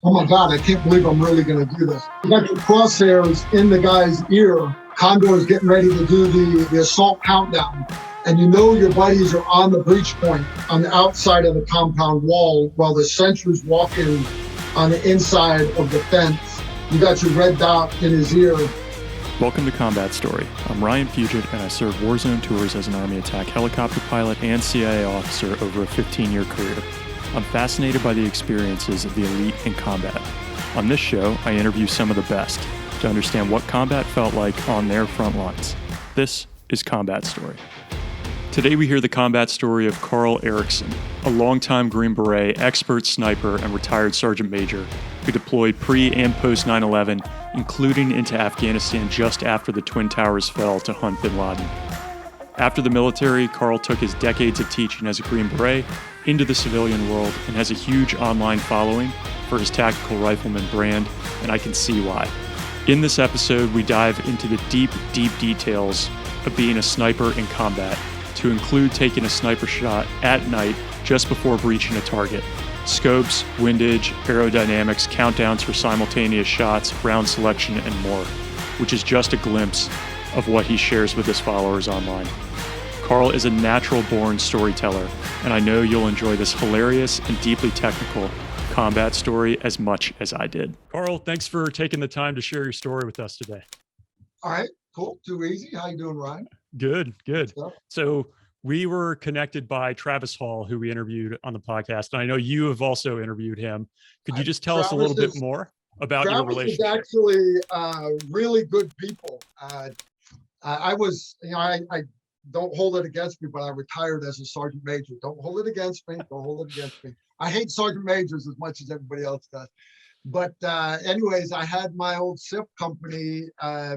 oh my God, I can't believe I'm really going to do this. You got your crosshairs in the guy's ear. Condor's getting ready to do the assault countdown. And you know your buddies are on the breach point on the outside of the compound wall while the sentry's walking on the inside of the fence. You got your red dot in his ear. Welcome to Combat Story. I'm Ryan Puget, and I served Warzone tours as an Army attack helicopter pilot and CIA officer over a 15-year career. I'm fascinated by the experiences of the elite in combat. On this show, I interview some of the best to understand what combat felt like on their front lines. This is Combat Story. Today we hear the combat story of Karl Erickson, a longtime Green Beret, expert sniper, and retired sergeant major who deployed pre- and post-9/11, including into Afghanistan just after the Twin Towers fell to hunt bin Laden. After the military, Karl took his decades of teaching as a Green Beret into the civilian world and has a huge online following for his Tactical Rifleman brand, and I can see why. In this episode, we dive into the deep details of being a sniper in combat, to include taking a sniper shot at night just before breaching a target. Scopes, windage, aerodynamics, countdowns for simultaneous shots, round selection, and more, which is just a glimpse of what he shares with his followers online. Karl is a natural-born storyteller, and I know you'll enjoy this hilarious and deeply technical combat story as much as I did. Karl, thanks for taking the time to share your story with us today. All right, cool. Too easy. How you doing, Ryan? Good. So we were connected by Travis Hall, who we interviewed on the podcast. And I know you have also interviewed him. Could you just tell us a little bit more about your relationship? Travis is actually really good people. I was, I don't hold it against me, but I retired as a sergeant major. Don't hold it against me. Don't hold it against me. I hate sergeant majors as much as everybody else does. But anyways, I had my old SIP company,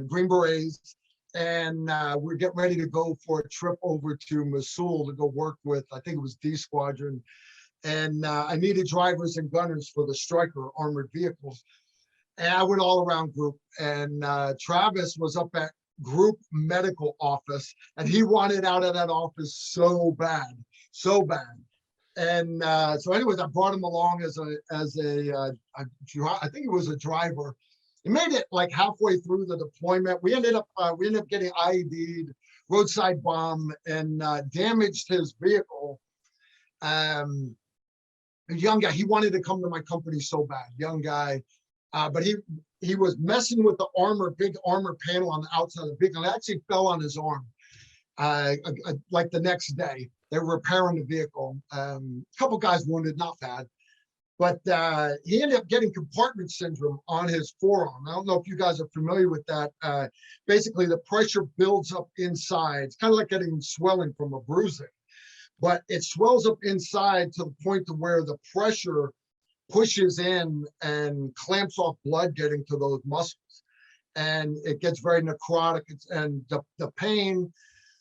Green Berets, and we're getting ready to go for a trip over to Mosul to go work with, I think it was D Squadron. And I needed drivers and gunners for the Striker armored vehicles. And I went all around group, and Travis was up at group medical office, and he wanted out of that office so bad. And so anyways, I brought him along as I think it was a driver. He made it like halfway through the deployment. We ended up getting IED'd, roadside bomb, and damaged his vehicle. A young guy, he wanted to come to my company so bad, young guy. But he was messing with the big armor panel on the outside of the vehicle. It actually fell on his arm like the next day. They were repairing the vehicle. A couple guys wounded, not bad. But he ended up getting compartment syndrome on his forearm. I don't know if you guys are familiar with that. Basically, the pressure builds up inside. It's kind of like getting swelling from a bruising. But it swells up inside to the point to where the pressure pushes in and clamps off blood getting to those muscles. And it gets very necrotic, and the pain.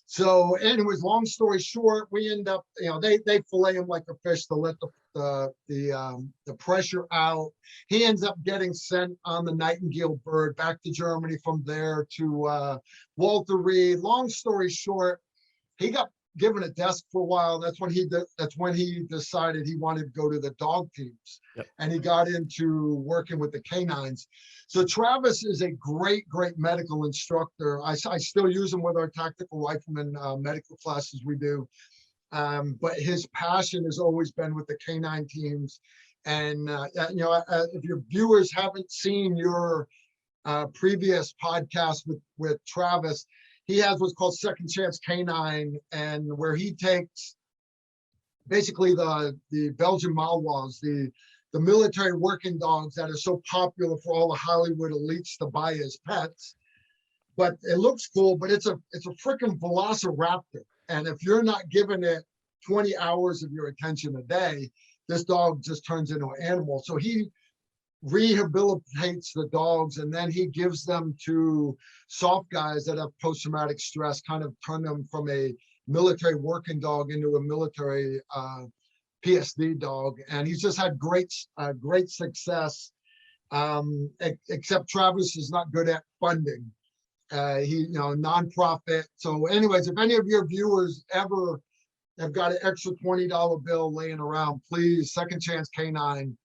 So anyways, long story short, we end up, they fillet him like a fish to let the pressure out. He ends up getting sent on the Nightingale bird back to Germany, from there to Walter Reed. Long story short, he got given a desk for a while. That's when he decided he wanted to go to the dog teams. Yep. And he got into working with the canines. So Travis is a great medical instructor. I still use him with our Tactical Rifleman medical classes we do. But his passion has always been with the canine teams. And, if your viewers haven't seen your previous podcast with Travis, he has what's called Second Chance Canine, and where he takes basically the Belgian Malinois, the military working dogs that are so popular for all the Hollywood elites to buy as pets. But it looks cool, but it's a freaking velociraptor. And if you're not giving it 20 hours of your attention a day, this dog just turns into an animal. So he rehabilitates the dogs, and then he gives them to soft guys that have post-traumatic stress, kind of turn them from a military working dog into a military PSD dog. And he's just had great success, except Travis is not good at funding. He, nonprofit. So anyways, if any of your viewers ever have got an extra $20 bill laying around, please, Second Chance Canine,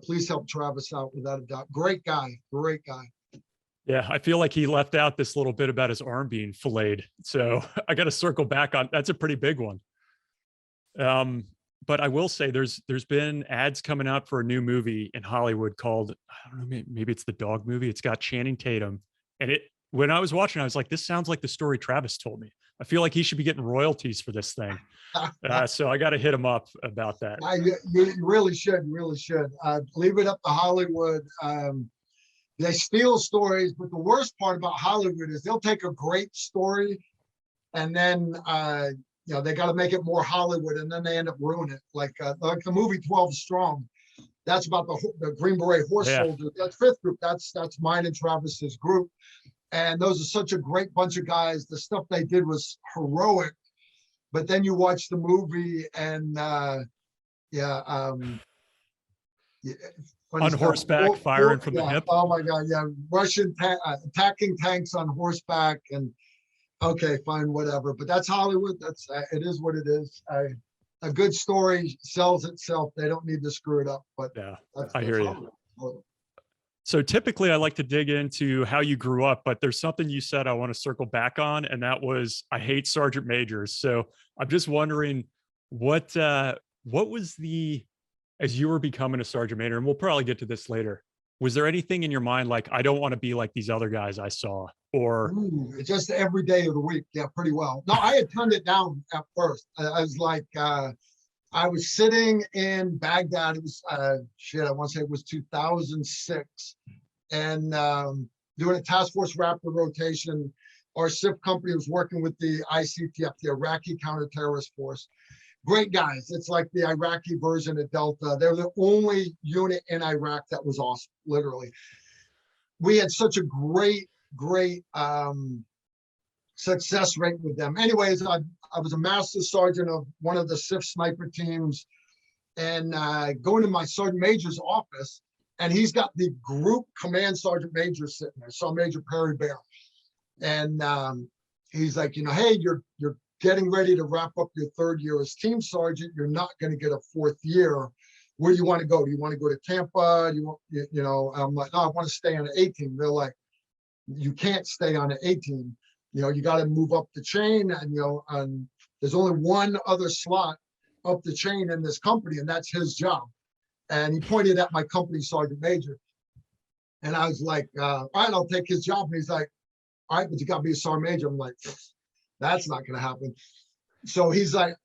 Please help Travis out without a doubt. Great guy, great guy. Yeah, I feel like he left out this little bit about his arm being filleted. So I got to circle back on that's a pretty big one. But I will say there's been ads coming out for a new movie in Hollywood called, I don't know, maybe it's the dog movie. It's got Channing Tatum. And when I was watching, I was like, this sounds like the story Travis told me. I feel like he should be getting royalties for this thing. So I got to hit him up about that. You really should, leave it up to Hollywood. They steal stories, but the worst part about Hollywood is they'll take a great story and then they got to make it more Hollywood, and then they end up ruining it. Like the movie 12 Strong, that's about the Green Beret horse soldiers. That's fifth group. That's mine and Travis's group, and those are such a great bunch of guys. The stuff they did was heroic, but then you watch the movie and on horseback, firing from the hip. Oh my God, yeah, Russian attacking tanks on horseback, and okay, fine, whatever. But that's Hollywood. That's it is what it is. A good story sells itself. They don't need to screw it up. But yeah, I hear you. So typically, I like to dig into how you grew up, but there's something you said I want to circle back on, and that was I hate sergeant majors. So I'm just wondering what was as you were becoming a sergeant major, and we'll probably get to this later. Was there anything in your mind like, I don't want to be like these other guys I saw, or just every day of the week? Yeah, pretty well. No, I had turned it down at first. I was like, I was sitting in Baghdad. It was I want to say it was 2006, and doing a task force rapid rotation. Our SIF company was working with the ICTF, the Iraqi counterterrorist force. Great guys. It's like the Iraqi version of Delta. They're the only unit in Iraq that was awesome, literally. We had such a great success rate with them. Anyways, I was a master sergeant of one of the SIF sniper teams, and going to my sergeant major's office, and he's got the group command sergeant major sitting there, Sergeant Major Perry Bear. And he's like, hey, you're getting ready to wrap up your third year as team sergeant. You're not going to get a fourth year. Where do you want to go? Do you want to go to Tampa? Do you want, I'm like, no, I want to stay on the A team. They're like, you can't stay on the A team. You got to move up the chain, and there's only one other slot up the chain in this company, and that's his job. And he pointed at my company sergeant major, and I was like, all right, I'll take his job. And he's like, all right, but you got to be a sergeant major. I'm like, that's not going to happen. So he's like,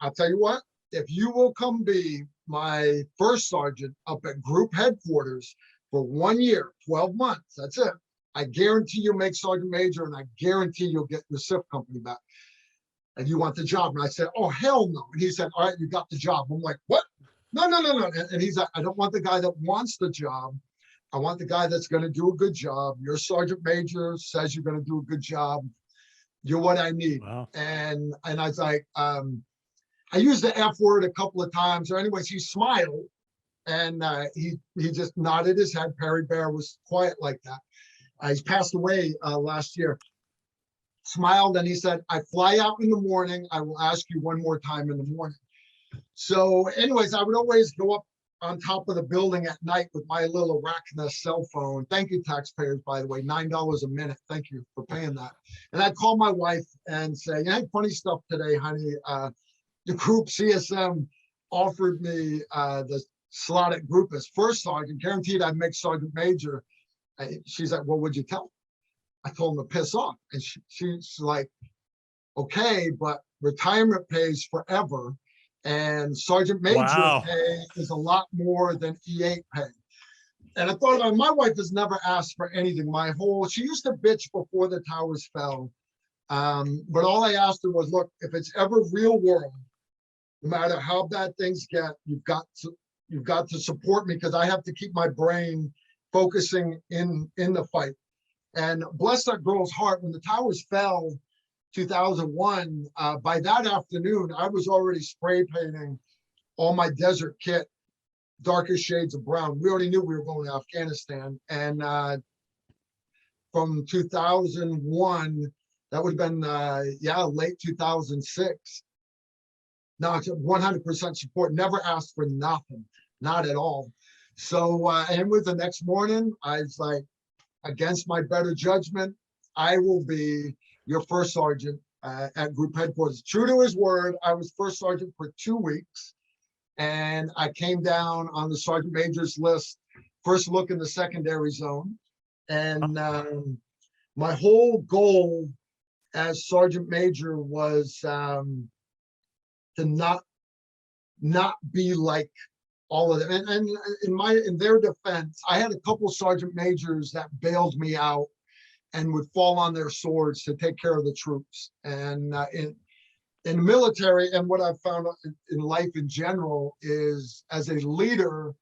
I'll tell you what, if you will come be my first sergeant up at group headquarters for 1 year, 12 months, that's it. I guarantee you'll make sergeant major, and I guarantee you'll get your SIF company back. And you want the job? And I said, oh, hell no. And he said, all right, you got the job. I'm like, what? No. And he's like, I don't want the guy that wants the job. I want the guy that's going to do a good job. Your sergeant major says you're going to do a good job. You're what I need. Wow. And I was like, I used the F word a couple of times. Or anyways, he smiled, and he just nodded his head. Perry Bear was quiet like that. He's passed away last year. Smiled, and he said, I fly out in the morning. I will ask you one more time in the morning. So anyways, I would always go up on top of the building at night with my little Arachna cell phone. Thank you, taxpayers, by the way, $9 a minute. Thank you for paying that. And I'd call my wife and say, hey, funny stuff today, honey. The group CSM offered me the slot at group as first sergeant, guaranteed I'd make sergeant major. She's like, well, what'd you tell him? I told him to piss off. And she's like, okay, but retirement pays forever. And sergeant major pay is a lot more than E8 pay. And I thought about it, my wife has never asked for anything. She used to bitch before the towers fell. But all I asked her was, look, if it's ever real world, no matter how bad things get, you've got to support me, because I have to keep my brain focusing in the fight. And bless that girl's heart, when the towers fell, 2001, by that afternoon, I was already spray painting all my desert kit, darker shades of brown. We already knew we were going to Afghanistan. And from 2001, that would have been, late 2006. No, it's 100% support. Never asked for nothing, not at all. So, and with the next morning, I was like, against my better judgment, I will be your first sergeant at group headquarters. True to his word, I was first sergeant for 2 weeks, and I came down on the sergeant major's list, first look in the secondary zone. And my whole goal as sergeant major was to not be like all of them. And in their defense, I had a couple of sergeant majors that bailed me out and would fall on their swords to take care of the troops. And in the military, and what I've found in life in general, is as a leader,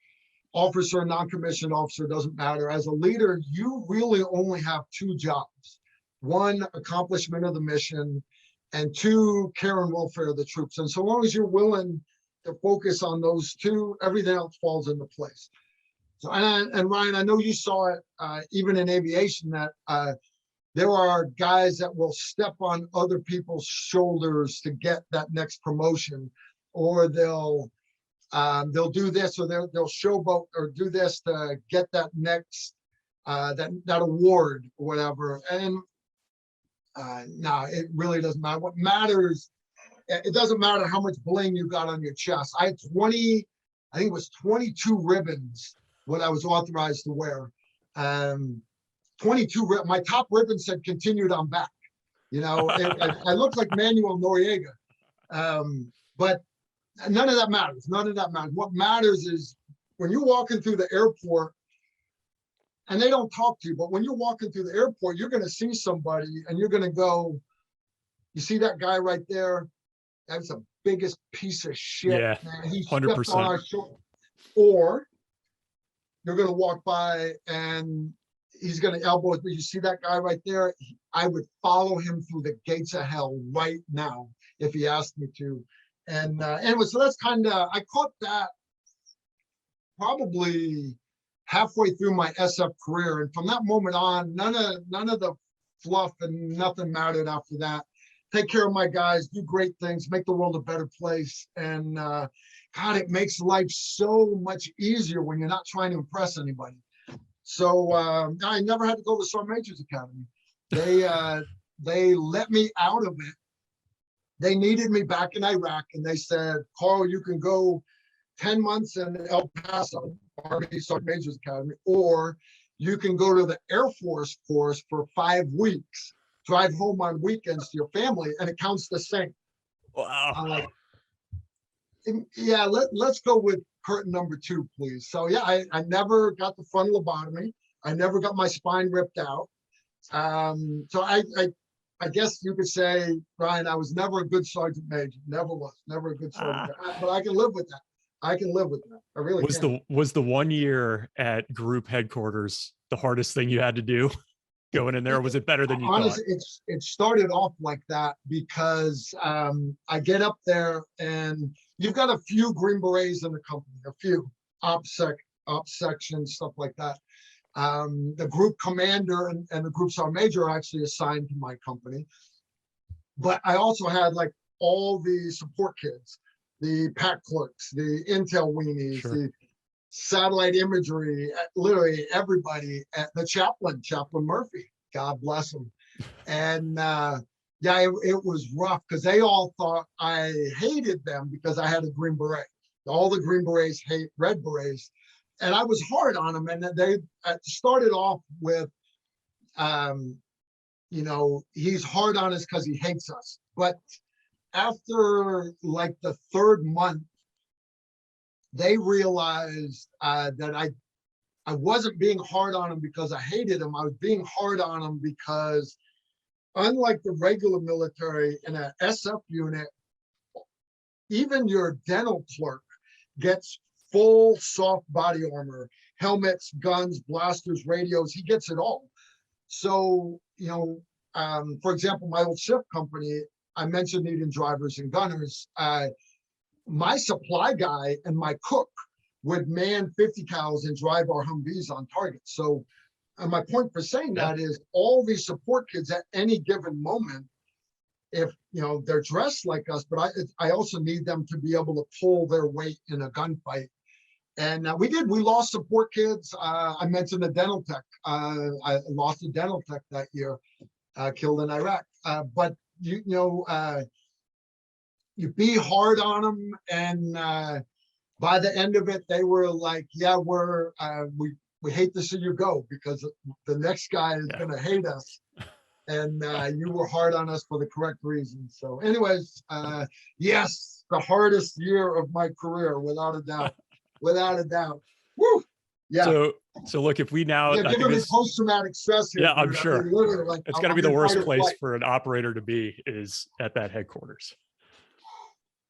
officer, non-commissioned officer, doesn't matter. As a leader, you really only have 2 jobs. 1, accomplishment of the mission, and 2, care and welfare of the troops. And so long as you're willing to focus on those 2, everything else falls into place. So, and Ryan, I know you saw it even in aviation, that there are guys that will step on other people's shoulders to get that next promotion, or they'll do this, or they'll showboat or do this to get that next that award or whatever. And no, it really doesn't matter. What matters, it doesn't matter how much bling you got on your chest. I had 20, I think it was 22 ribbons what I was authorized to wear. 22, my top ribbon said continued on back. You know, I looked like Manuel Noriega. But none of that matters. None of that matters. What matters is when you're walking through the airport, and they don't talk to you, but when you're walking through the airport, you're going to see somebody and you're going to go, you see that guy right there? That's the biggest piece of shit. Yeah, Man. He 100%. stepped on our shoulder. Or you're going to walk by and he's going to elbow it. But you see that guy right there? I would follow him through the gates of hell right now if he asked me to. And anyway, so that's kind of, I caught that probably halfway through my SF career. And from that moment on, none of the fluff and nothing mattered after that. Take care of my guys, do great things, make the world a better place. And God, it makes life so much easier when you're not trying to impress anybody. So I never had to go to Sergeant Major's Academy. They let me out of it. They needed me back in Iraq, and they said, Karl, you can go 10 months in El Paso, Army Sergeant Major's Academy, or you can go to the Air Force course for 5 weeks, drive home on weekends to your family, and it counts the same. Wow. I'm like, yeah, let's go with curtain number 2, please. So yeah, I never got the frontal lobotomy. I never got my spine ripped out. So I guess you could say, Ryan, I was never a good sergeant major. Never was. Never a good sergeant major. But I can live with that. I can live with that. I really can. Was the 1 year at group headquarters the hardest thing you had to do going in there, or was it better than you Honestly, thought? it started off like that because I get up there and you've got a few Green Berets in the company, a few op sections, stuff like that. The group commander and the group sergeant major are actually assigned to my company. But I also had like all the support kids, the pack clerks, the intel weenies, Sure. the satellite imagery, literally everybody, the chaplain Murphy, God bless him. And yeah, it was rough because they all thought I hated them because I had a Green Beret. All the Green Berets hate Red Berets. And I was hard on them. And they started off with, you know, he's hard on us because he hates us. But after like the 3rd month, they realized that I wasn't being hard on them because I hated them. I was being hard on them because unlike the regular military in an SF unit, even your dental clerk gets full soft body armor, helmets, guns, blasters, radios. He gets it all. So, you know, for example, my old shift company, I mentioned needing drivers and gunners. My supply guy and my cook would man 50 cals and drive our Humvees on target. So my point for saying that is all these support kids at any given moment, if you know they're dressed like us, but I also need them to be able to pull their weight in a gunfight. And we lost support kids. I mentioned the dental tech. I lost a dental tech that year, killed in Iraq. But you know, you be hard on them, and by the end of it, they were like, "Yeah, we hate to see you go because the next guy is going to hate us." And you were hard on us for the correct reasons. So, anyways, yes, the hardest year of my career, without a doubt, without a doubt. Woo! Yeah. So look, if we now, You're giving me post-traumatic stress here. Yeah, I'm dude. sure. I mean, literally, like, it's got to be the worst place for an operator to be, is at that headquarters.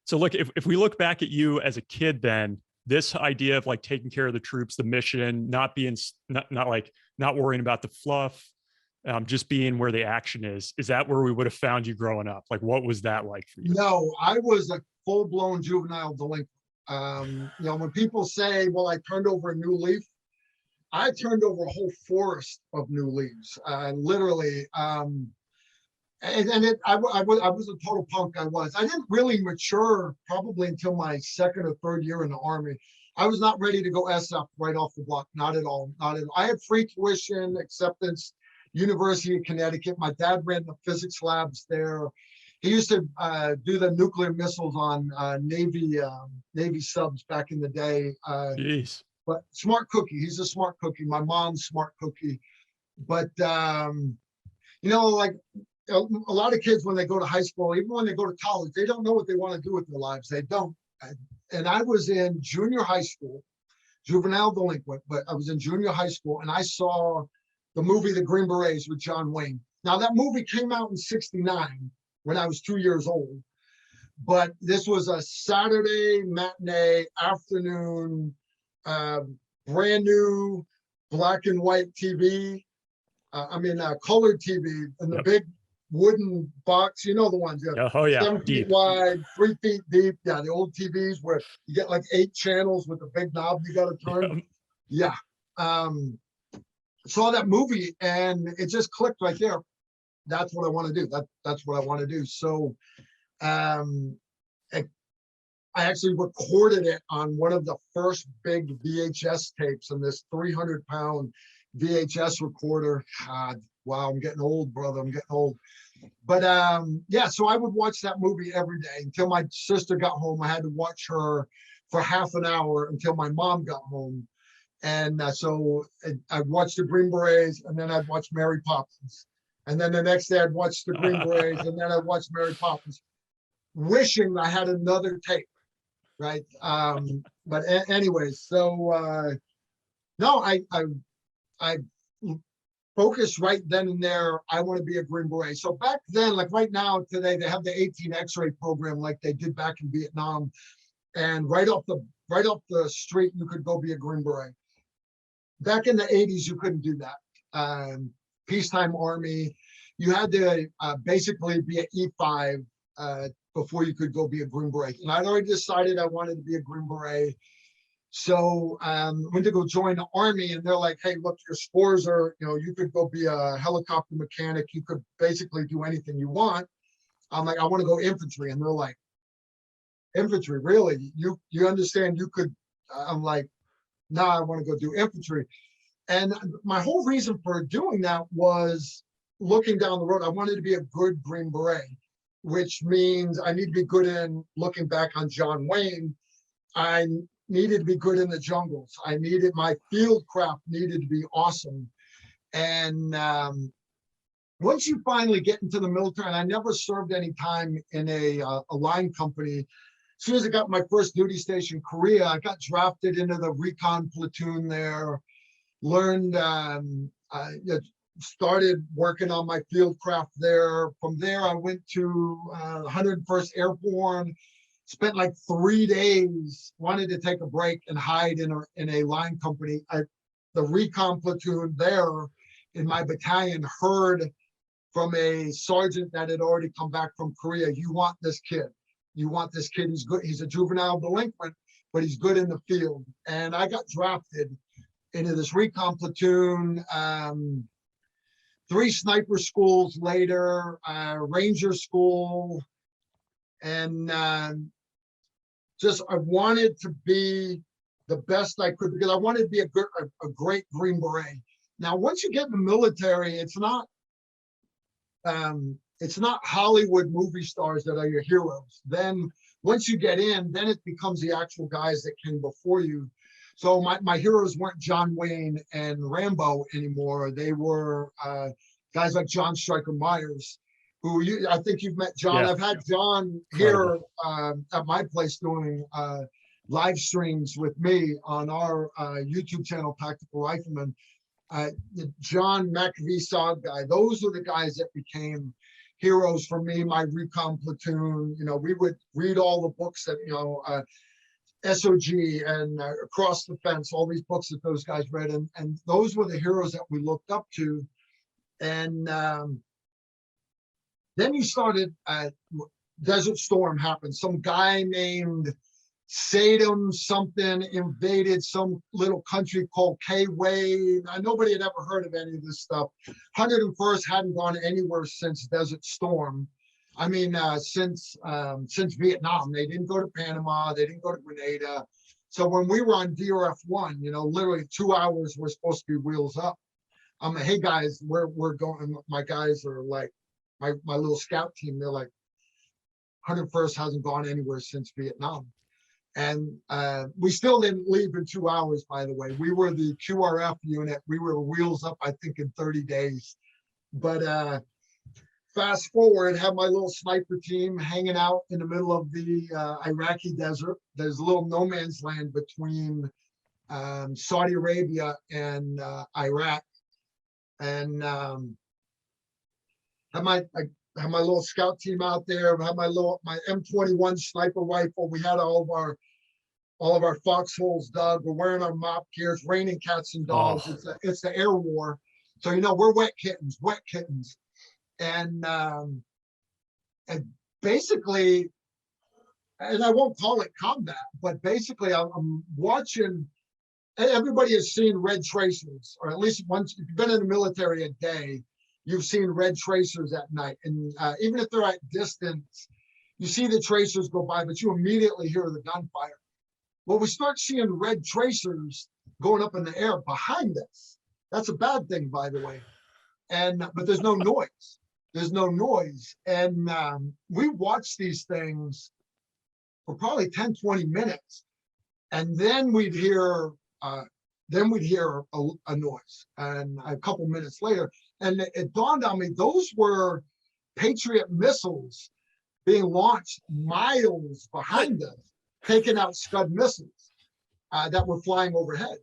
So look, if we look back at you as a kid, then this idea of like taking care of the troops, the mission, not worrying about the fluff, just being where the action is that where we would have found you growing up? Like, what was that like for you? No, I was a full-blown juvenile delinquent. You know, when people say, well, I turned over a new leaf, I turned over a whole forest of new leaves, literally. I was a total punk. I didn't really mature probably until my second or third year in the Army. I was not ready to go SF right off the block. Not at all. Not at all. I had free tuition, acceptance, University of Connecticut. My dad ran the physics labs there. He used to do the nuclear missiles on Navy subs back in the day. Jeez. But smart cookie. He's a smart cookie. My mom's smart cookie. But you know, like a lot of kids, when they go to high school, even when they go to college, they don't know what they want to do with their lives. They don't. And I was in junior high school, juvenile delinquent, but I was in junior high school, and I saw the movie The Green Berets with John Wayne. Now, that movie came out in '69 when I was 2 years old, but this was a Saturday matinee afternoon, brand new black and white TV. Colored TV, and the big wooden box, you know, the ones, yeah. Oh yeah, 7 feet wide, 3 feet deep. Yeah, the old TVs where you get like 8 channels with the big knob you got to turn. Yeah. Saw that movie and it just clicked right there. That's what I want to do. That's what I want to do. So I actually recorded it on one of the first big VHS tapes, and this 300-pound VHS recorder. God, wow, I'm getting old, brother. I'm getting old. But yeah, so I would watch that movie every day until my sister got home. I had to watch her for half an hour until my mom got home. And so I'd watch the Green Berets, and then I'd watch Mary Poppins. And then the next day I'd watch the Green Berets, and then I'd watch Mary Poppins, wishing I had another tape, right? But anyways, so no, I focused right then and there. I want to be a Green Beret. So back then, like right now, today, they have the 18 X-ray program like they did back in Vietnam, and right off the street, you could go be a Green Beret. Back in the 80s, you couldn't do that. Peacetime Army, you had to basically be an E5 before you could go be a Green Beret. And I'd already decided I wanted to be a Green Beret. So went to go join the Army, and they're like, hey, look, your scores are, you know, you could go be a helicopter mechanic. You could basically do anything you want. I'm like, I want to go infantry. And they're like, infantry, really? You understand you could? I'm like, no, I want to go do infantry. And my whole reason for doing that was looking down the road. I wanted to be a good Green Beret, which means I need to be good in looking back on John Wayne. I needed to be good in the jungles. I needed, my field craft needed to be awesome. And once you finally get into the military, and I never served any time in a line company. As soon as I got my first duty station, Korea, I got drafted into the recon platoon there, learned, started working on my field craft there. From there, I went to 101st Airborne, spent like 3 days, wanted to take a break and hide in a line company. The recon platoon there in my battalion heard from a sergeant that had already come back from Korea, you want this kid. You want this kid. He's good. He's a juvenile delinquent, but he's good in the field. And I got drafted into this recon platoon. 3 sniper schools later, Ranger school, and I wanted to be the best I could, because I wanted to be a great Green Beret. Now, once you get in the military, it's not Hollywood movie stars that are your heroes. Then once you get in, then it becomes the actual guys that came before you. So my heroes weren't John Wayne and Rambo anymore. They were guys like John Striker Myers, who I think you've met John. Yeah. I've had John here at my place doing live streams with me on our YouTube channel, Tactical Rifleman. The John McAvee Sog guy, those are the guys that became heroes for me, my recon platoon. You know, we would read all the books that, you know, SOG and Across the Fence, all these books that those guys read. And those were the heroes that we looked up to. And then you started, Desert Storm happened. Some guy named Saddam something invaded some little country called K-Way. Nobody had ever heard of any of this stuff. 101st hadn't gone anywhere since Desert Storm. I mean, since Vietnam. They didn't go to Panama. They didn't go to Grenada. So when we were on DRF-1, you know, literally 2 hours, we're supposed to be wheels up. I'm like, hey guys, we're going. My guys are like, my little scout team, they're like, 101st hasn't gone anywhere since Vietnam. And we still didn't leave in 2 hours, by the way. We were the QRF unit. We were wheels up, I think, in 30 days. But fast forward, have my little sniper team hanging out in the middle of the Iraqi desert. There's a little no man's land between Saudi Arabia and Iraq. And have my little scout team out there. Have my M21 sniper rifle. We had all of our foxholes dug. We're wearing our mop gear. It's raining cats and dogs. Oh. It's the air war. So, you know, we're wet kittens. And basically, and I won't call it combat, but basically I'm watching. Everybody has seen red tracers, or at least once, if you've been in the military a day, you've seen red tracers at night. And even if they're at distance, you see the tracers go by, but you immediately hear the gunfire. Well, we start seeing red tracers going up in the air behind us. That's a bad thing, by the way. But there's no noise. There's no noise. And we watched these things for probably 10, 20 minutes. And then we'd hear a noise. And a couple minutes later, and it dawned on me, those were Patriot missiles being launched miles behind us, taking out Scud missiles that were flying overhead.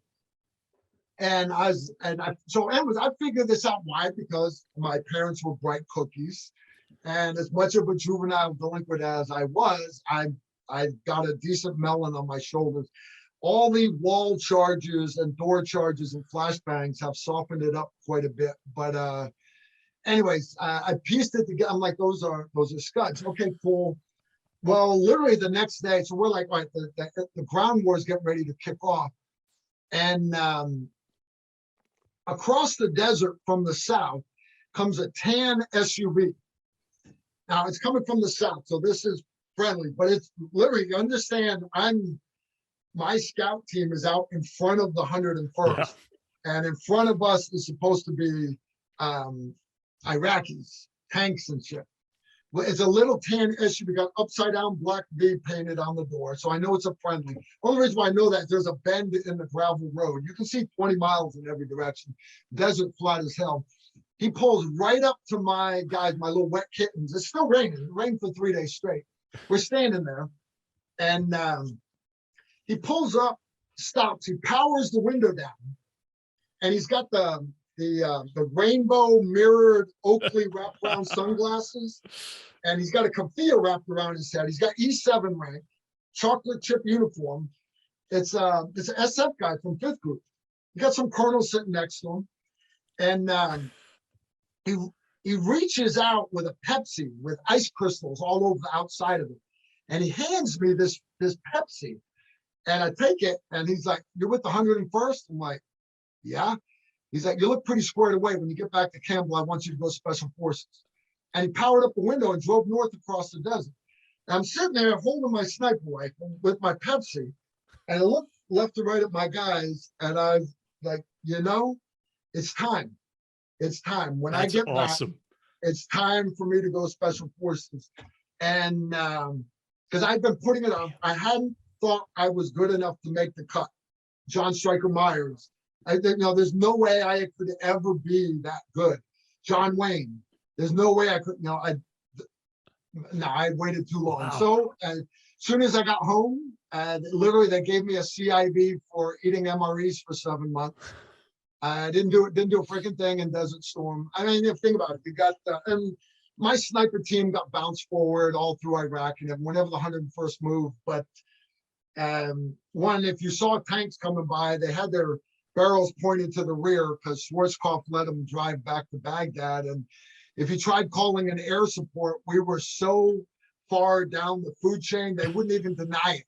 And I figured this out. Why? Because my parents were bright cookies. And as much of a juvenile delinquent as I was, I got a decent melon on my shoulders. All the wall charges and door charges and flashbangs have softened it up quite a bit. But anyways, I pieced it together. I'm like, those are Scuds. Okay, cool. Well, literally the next day, so we're like, right, the ground war is getting ready to kick off. And across the desert from the south comes a tan SUV. Now it's coming from the south, so this is friendly, but it's literally, you understand, my scout team is out in front of the 101st, and in front of us is supposed to be Iraqis, tanks and shit. Well, it's a little tan SUV, got upside down black V painted on the door, so I know it's a friendly. Only reason why I know that, there's a bend in the gravel road. You can see 20 miles in every direction. Desert flat as hell. He pulls right up to my guys, my little wet kittens. It's still raining. It rained for 3 days straight. We're standing there, and he pulls up, stops, he powers the window down, and he's got the rainbow mirrored Oakley wraparound sunglasses, and he's got a keffiyeh wrapped around his head. He's got E7 rank, chocolate chip uniform. It's an SF guy from 5th Group. He got some colonels sitting next to him, and he reaches out with a Pepsi with ice crystals all over the outside of it, and he hands me this Pepsi. And I take it, and he's like, "You're with the 101st?" I'm like, "Yeah." He's like, "You look pretty squared away. When you get back to Campbell, I want you to go Special Forces." And he powered up the window and drove north across the desert. And I'm sitting there holding my sniper rifle with my Pepsi, and left and right at my guys, and I was like, it's time. It's time. When That's I get back, awesome. it's time for me to go special forces. And because I've been putting it on, I hadn't thought I was good enough to make the cut. John Striker Myers. I think, there's no way I could ever be that good. John Wayne. There's no way I could, I waited too long. Wow. So as soon as I got home, literally they gave me a CIV for eating MREs for 7 months. I didn't do a freaking thing in Desert Storm. I mean, think about it. You got and my sniper team got bounced forward all through Iraq and whenever the 101st moved. But one, if you saw tanks coming by, they had their barrels pointed to the rear because Schwarzkopf let them drive back to Baghdad. And if you tried calling an air support, we were so far down the food chain, they wouldn't even deny it.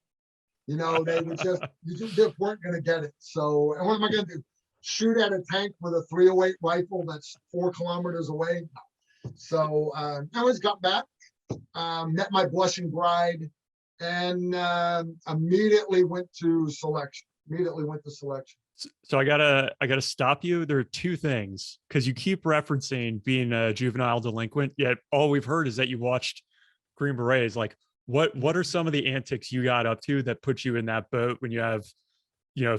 They would you just weren't going to get it. So, and what am I going to do? Shoot at a tank with a 308 rifle that's 4 kilometers away? No. So I always got back, met my blushing bride, and immediately went to selection. So I gotta stop you. There are two things, because you keep referencing being a juvenile delinquent, yet all we've heard is that you watched Green Berets. Like, what are some of the antics you got up to that put you in that boat when you have,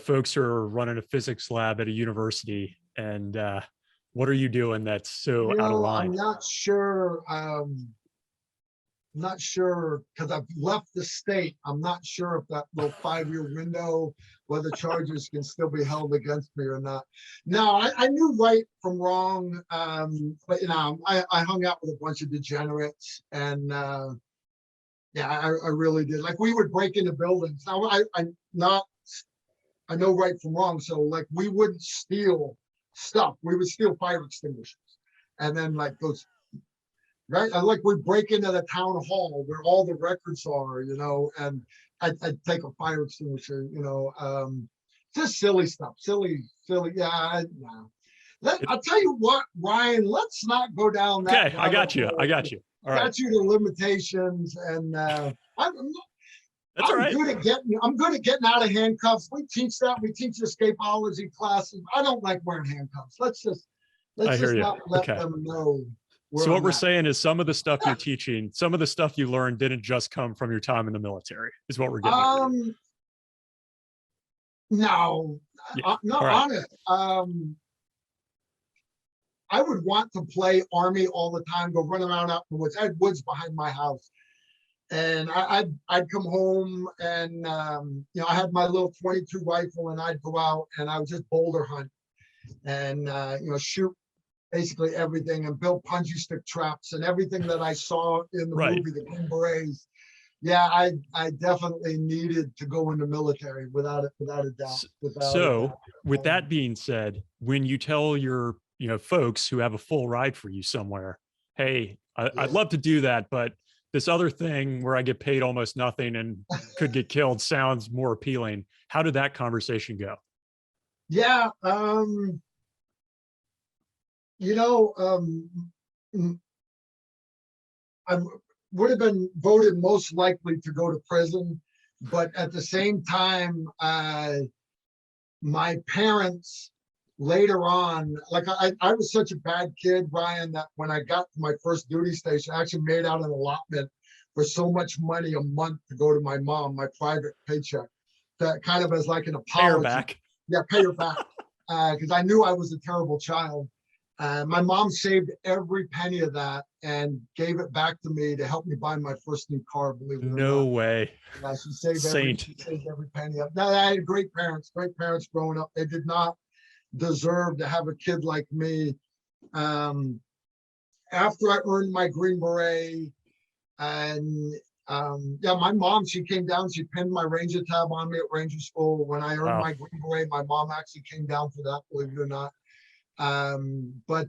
folks who are running a physics lab at a university, and what are you doing that's so out of line? I'm not sure. Not sure because I've left the state. I'm not sure if that little 5-year window, whether charges can still be held against me or not. No, I knew right from wrong. But I hung out with a bunch of degenerates, and I really did. Like, we would break into buildings. Now I know right from wrong. So like, we wouldn't steal stuff. We would steal fire extinguishers, and then like those. Right, we'd break into the town hall where all the records are, and I'd take a fire extinguisher, just silly stuff, silly. Yeah, I'll tell you what, Ryan. Let's not go down that. Okay, I got you. All right. Got you the limitations, and That's all right. I'm good at getting out of handcuffs. We teach that. We teach escapology classes. I don't like wearing handcuffs. Let's just not let them know. So what we're saying is some of the stuff you're teaching, some of the stuff you learned didn't just come from your time in the military, is what we're getting at. No, Yeah. honest. I would want to play Army all the time, go run around out in the woods. I had woods behind my house. And I'd come home and, I had my little 22 rifle, and I'd go out and I would just boulder hunt and, shoot basically everything, and build punji stick traps and everything that I saw in the movie, the Green Berets. Yeah, I definitely needed to go in the military without a doubt. With that being said, when you tell your, folks who have a full ride for you somewhere, hey, I'd love to do that, but this other thing where I get paid almost nothing and could get killed sounds more appealing. How did that conversation go? Yeah. I would have been voted most likely to go to prison, but at the same time, my parents later on, like I was such a bad kid, Brian, that when I got to my first duty station, I actually made out an allotment for so much money a month to go to my mom, my private paycheck, that kind of as like an apology. Pay her back. Yeah, pay her back. Because I knew I was a terrible child. My mom saved every penny of that and gave it back to me to help me buy my first new car, believe it or not. No way. Yeah, she saved every penny of. Now, I had great parents growing up. They did not deserve to have a kid like me. After I earned my Green Beret, and my mom, she came down, she pinned my Ranger tab on me at Ranger School. When I earned my Green Beret, my mom actually came down for that, believe it or not. But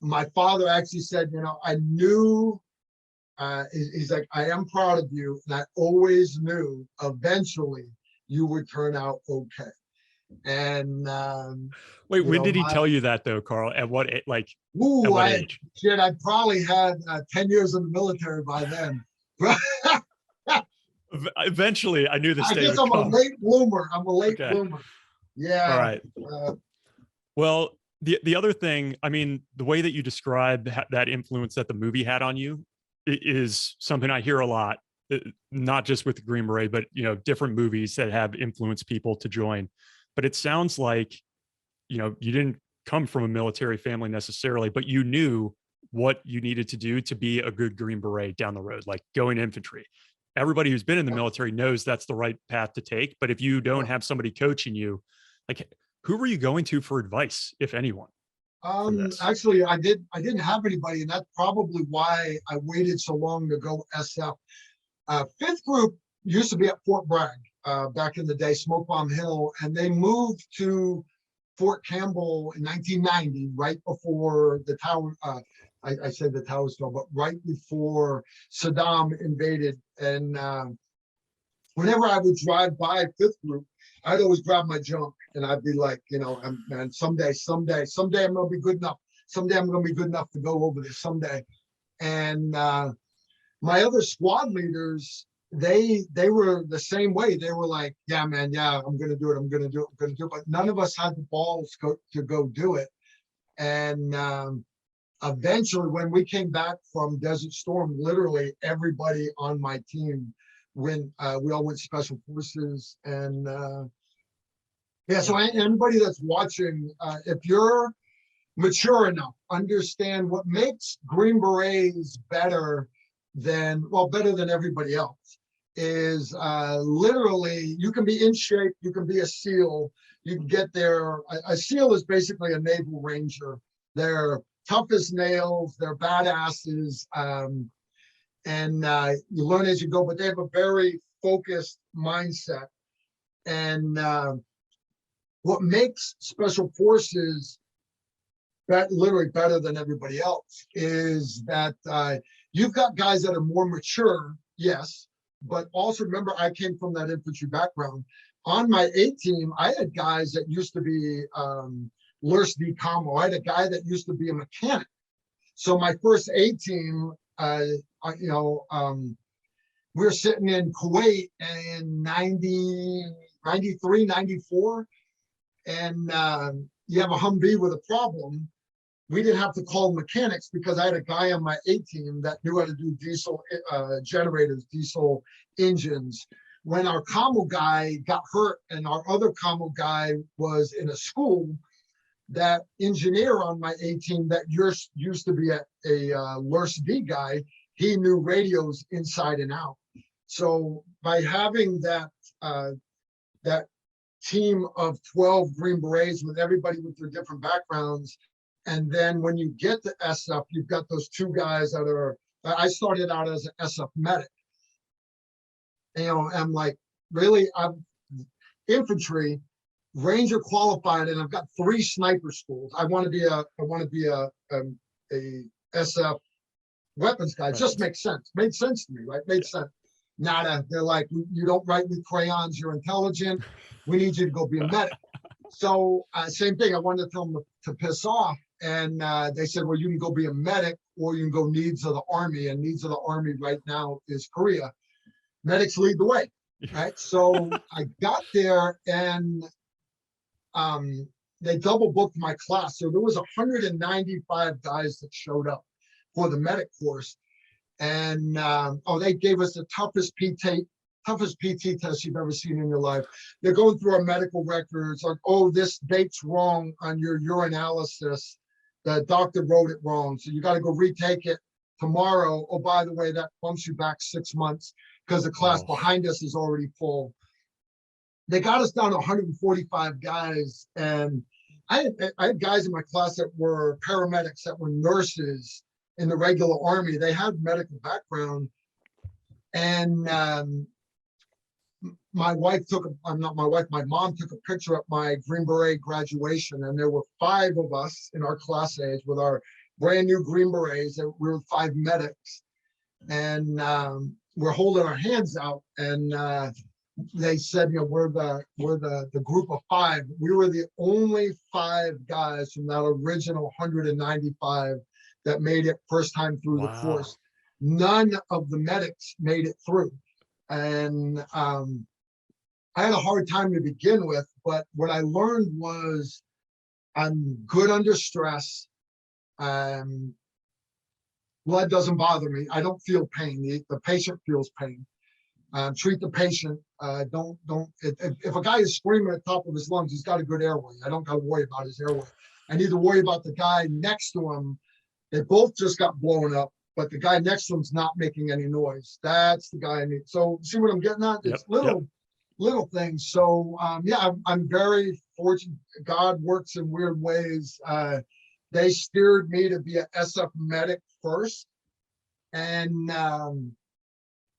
my father actually said, I knew, he's like, I am proud of you. And I always knew eventually you would turn out okay. And wait, when did he tell you that though, Karl? At what age? I'd probably had 10 years in the military by then. Eventually, I knew this I day guess would I'm a come. late bloomer. I'm a late Okay. bloomer. All Yeah. right. Well, the other thing, I mean, the way that you describe that influence that the movie had on you is something I hear a lot, not just with the Green Beret, but different movies that have influenced people to join. But it sounds like you didn't come from a military family necessarily, but you knew what you needed to do to be a good Green Beret down the road, like going infantry. Everybody who's been in the military knows that's the right path to take. But if you don't have somebody coaching you, like, who were you going to for advice, if anyone, for this? Actually, I didn't have anybody, and that's probably why I waited so long to go SF. Fifth group used to be at Fort Bragg back in the day, Smoke Bomb Hill, and they moved to Fort Campbell in 1990, right before the tower. I said the towers fell, but right before Saddam invaded. And whenever I would drive by Fifth Group, I'd always grab my junk and I'd be like, man, someday I'm gonna be good enough. Someday I'm gonna be good enough to go over there someday. And my other squad leaders, they were the same way. They were like, yeah, man, yeah, I'm gonna do it. I'm gonna do it. But none of us had the balls to go do it. And eventually, when we came back from Desert Storm, literally everybody on my team we all went special forces. And so anybody that's watching, if you're mature enough, understand what makes Green Berets better than everybody else is literally you can be in shape, you can be a SEAL, you can get there. A SEAL is basically a naval ranger. They're tough as nails, they're badasses, and you learn as you go, but they have a very focused mindset. And what makes special forces literally better than everybody else is that you've got guys that are more mature, yes, but also remember I came from that infantry background. On my A team, I had guys that used to be Lurst D Commo. I had a guy that used to be a mechanic. So my first A team, we were sitting in Kuwait in 93, 94, and you have a Humvee with a problem. We didn't have to call mechanics because I had a guy on my A team that knew how to do diesel generators, diesel engines. When our commo guy got hurt and our other commo guy was in a school, that engineer on my A team that used to be a Lurst D guy, he knew radios inside and out. So by having that team of 12 Green Berets with everybody with their different backgrounds, and then when you get to SF, you've got those two guys that are. I started out as an SF medic. I'm like, really, I'm infantry, Ranger qualified, and I've got 3 sniper schools. I want to be a SF weapons guy. It just makes sense. Made sense to me, right? Made sense. Nada. They're like, you don't write with crayons. You're intelligent. We need you to go be a medic. So same thing. I wanted to tell them to piss off, and they said, well, you can go be a medic, or you can go needs of the army. And needs of the army right now is Korea. Medics lead the way, right? So I got there, and they double booked my class. So there was 195 guys that showed up for the medic course. And they gave us the toughest PT test you've ever seen in your life. They're going through our medical records, like, oh, this date's wrong on your urinalysis. The doctor wrote it wrong, so you got to go retake it tomorrow. Oh, by the way, that bumps you back 6 months because the class behind us is already full. They got us down to 145 guys, and I had guys in my class that were paramedics, that were nurses in the regular army. They had medical background, and my mom took a picture at my Green Beret graduation, and there were 5 of us in our class age with our brand new Green Berets. We were 5 medics, and we're holding our hands out, and they said, we're the group of 5. We were the only 5 guys from that original 195 that made it first time through the course. None of the medics made it through. And I had a hard time to begin with, but what I learned was I'm good under stress. Blood doesn't bother me. I don't feel pain. The patient feels pain. Treat the patient. If a guy is screaming at the top of his lungs, he's got a good airway. I don't got to worry about his airway. I need to worry about the guy next to him. They both just got blown up, but the guy next to him's not making any noise. That's the guy I need. So see what I'm getting at? It's little things. So yeah, I'm very fortunate. God works in weird ways. They steered me to be an SF medic first, and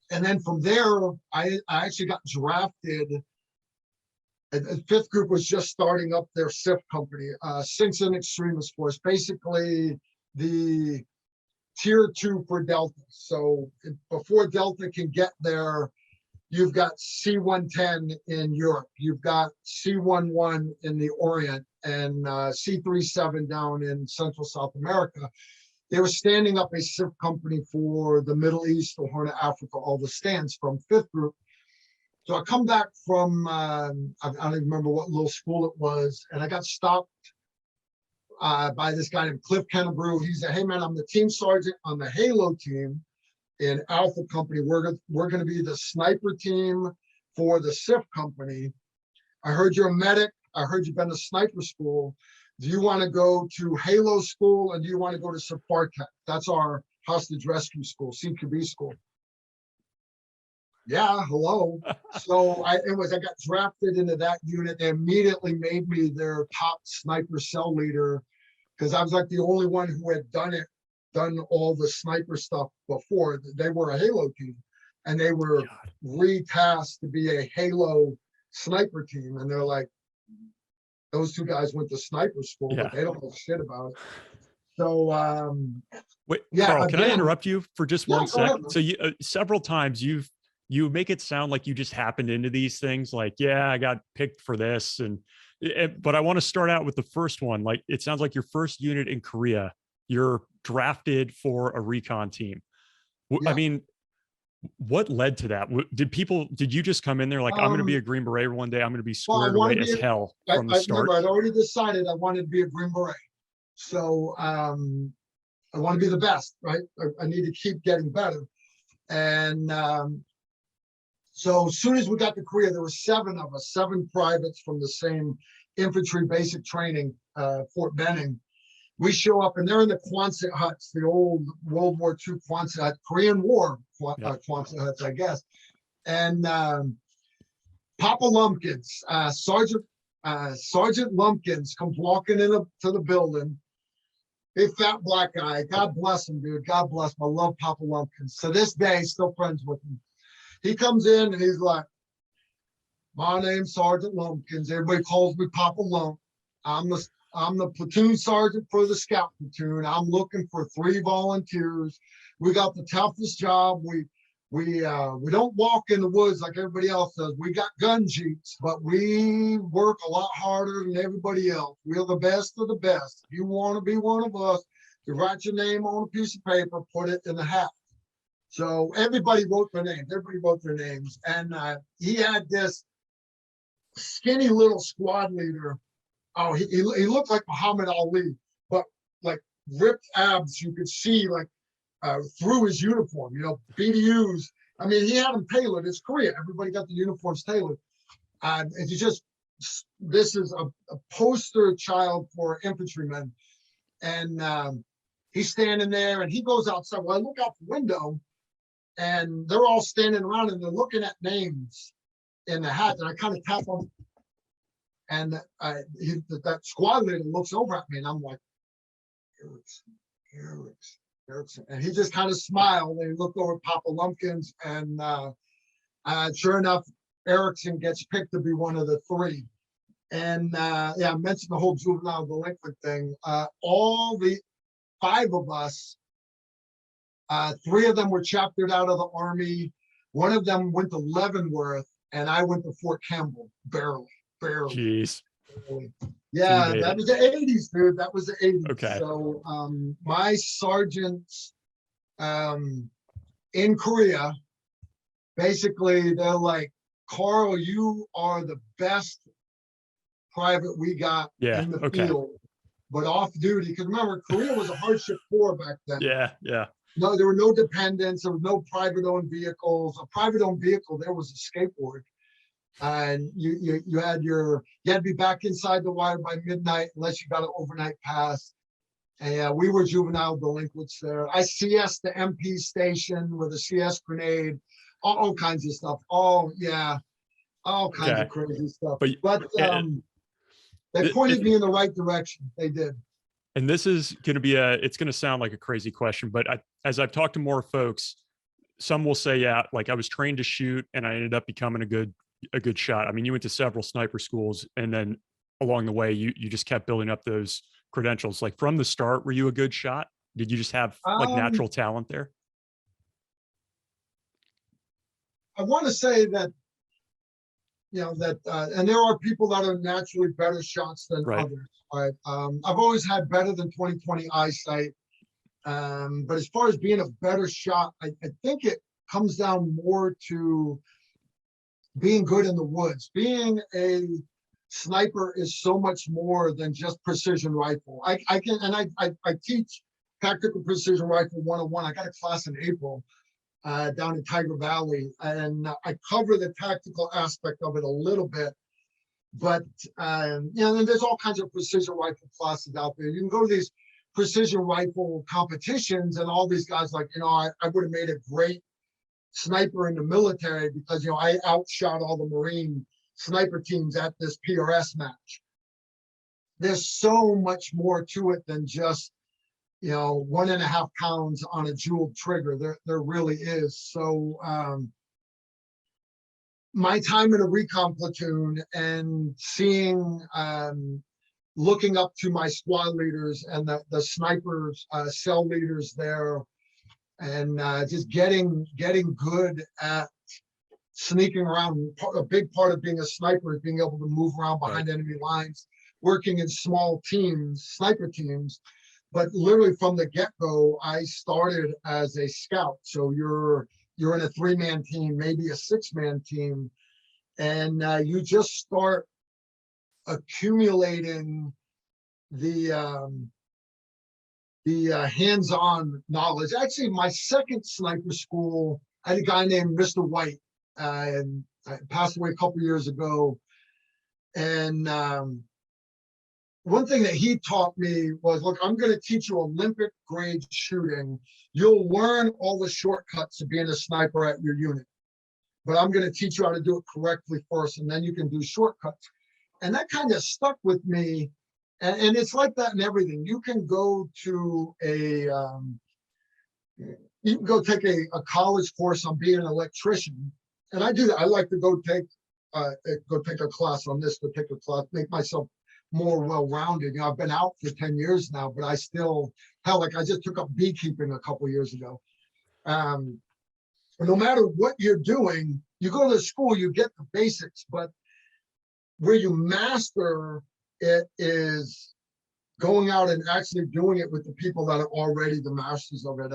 then from there, I actually got drafted. The fifth group was just starting up their SIF company, Simpson Extremist Force, basically the tier 2 for Delta. So before Delta can get there, you've got C-110 in Europe, you've got C-11 in the Orient, and C-37 down in Central South America. They were standing up a SIF company for the Middle East, the Horn of Africa, all the stands from fifth group. So I come back from, I don't even remember what little school it was, and I got stopped by this guy named Cliff Kennebrew. He said, hey man, I'm the team sergeant on the Halo team in Alpha Company. We're going to be the sniper team for the SIF company. I heard you're a medic. I heard you've been to sniper school. Do you want to go to Halo school, and do you want to go to Spartak? That's our hostage rescue school, CQB school. Yeah, hello. So I got drafted into that unit. They immediately made me their top sniper cell leader, because I was like the only one who had done all the sniper stuff before. They were a Halo team, and they were retasked to be a Halo sniper team. And they're like, those two guys went to sniper school, but they don't know shit about it. So, wait, yeah, Karl, can I interrupt you for just 1 second? So you several times you make it sound like you just happened into these things, like, yeah, I got picked for this, but I want to start out with the first one. Like, it sounds like your first unit in Korea, you're drafted for a recon team. Yeah. I mean, what led to that? Did you just come in there like, I'm going to be a Green Beret one day, I'm going to be squared away as hell from the start? Remember, I'd already decided I wanted to be a Green Beret. So I want to be the best, right? I need to keep getting better. And so as soon as we got to Korea, there were 7 of us, 7 privates from the same infantry basic training, Fort Benning. We show up, and they're in the Quonset huts, the old World War II Quonset hut, Korean War Quonset huts, I guess. And Papa Lumpkins, Sergeant Lumpkins comes walking into the building. Big fat black guy. God bless him, dude. God bless him. I love Papa Lumpkins. To this day, still friends with him. He comes in and he's like, my name's Sergeant Lumpkins. Everybody calls me Papa Lump. I'm the platoon sergeant for the scout platoon. I'm looking for 3 volunteers. We got the toughest job. We don't walk in the woods like everybody else does. We got gun jeeps, but we work a lot harder than everybody else. We're the best of the best. If you want to be one of us, you write your name on a piece of paper, put it in the hat. So everybody wrote their names. And he had this skinny little squad leader. Oh, he looked like Muhammad Ali, but like ripped abs. You could see like through his uniform, BDUs. I mean, he had them tailored. It's Korea. Everybody got the uniforms tailored. And this is a poster child for infantrymen. And he's standing there, and he goes outside. Well, I look out the window, and they're all standing around, and they're looking at names in the hat. And I kind of tap them. And that squad leader looks over at me, and I'm like, Erickson. And he just kind of smiled, and he looked over at Papa Lumpkins, and sure enough, Erickson gets picked to be one of the 3. And I mentioned the whole juvenile delinquent thing. All the 5 of us, 3 of them were chaptered out of the Army. One of them went to Leavenworth, and I went to Fort Campbell, barely. Jeez. Yeah, that was the 80s, dude. That was the 80s. Okay. So my sergeants in Korea basically they're like, Carl, you are the best private we got Yeah. in the Okay. field, but off duty. Because remember, Korea was a hardship war back then. Yeah. Yeah. No, there were no dependents. There was no private owned vehicles. A private owned vehicle, there was a skateboard. And you had to be back inside the wire by midnight unless you got an overnight pass. And we were juvenile delinquents there. I CS the MP station with a CS grenade, all kinds of stuff. All kinds of crazy stuff. But they pointed me in the right direction. They did. And this is going to be it's going to sound like a crazy question, but as I've talked to more folks, some will say, yeah, like I was trained to shoot and I ended up becoming a good shot. I mean, you went to several sniper schools and then along the way, you just kept building up those credentials. Like from the start, were you a good shot? Did you just have like natural talent there? I want to say that, and there are people that are naturally better shots than others. Right. I've always had better than 20/20 eyesight. But as far as being a better shot, I think it comes down more to being good in the woods. Being a sniper is so much more than just precision rifle. I teach tactical precision rifle 101. I got a class in April down in Tiger Valley, and I cover the tactical aspect of it a little bit. But and there's all kinds of precision rifle classes out there. You can go to these precision rifle competitions, and all these guys like, I would have made a great sniper in the military because I outshot all the Marine sniper teams at this PRS match. There's so much more to it than just 1.5 pounds on a jeweled trigger. There really is. So my time in a recon platoon and seeing looking up to my squad leaders and the snipers, cell leaders there, and just getting good at sneaking around. A big part of being a sniper is being able to move around behind enemy lines, working in small teams, sniper teams. But literally from the get-go, I started as a scout. So you're in a 3-man team, maybe a 6-man team, and you just start accumulating the hands-on knowledge. Actually, my second sniper school, I had a guy named Mr. White, and I passed away a couple years ago. And one thing that he taught me was, look, I'm going to teach you Olympic grade shooting. You'll learn all the shortcuts of being a sniper at your unit, but I'm going to teach you how to do it correctly first, and then you can do shortcuts. And that kind of stuck with me. And it's like that in everything. You can go to you can go take a college course on being an electrician. And I do that. I like to go take a class on this, go take a class, make myself more well-rounded. I've been out for 10 years now, but I still, like I just took up beekeeping a couple years ago. No matter what you're doing, you go to school, you get the basics, but where you master it is going out and actually doing it with the people that are already the masters of it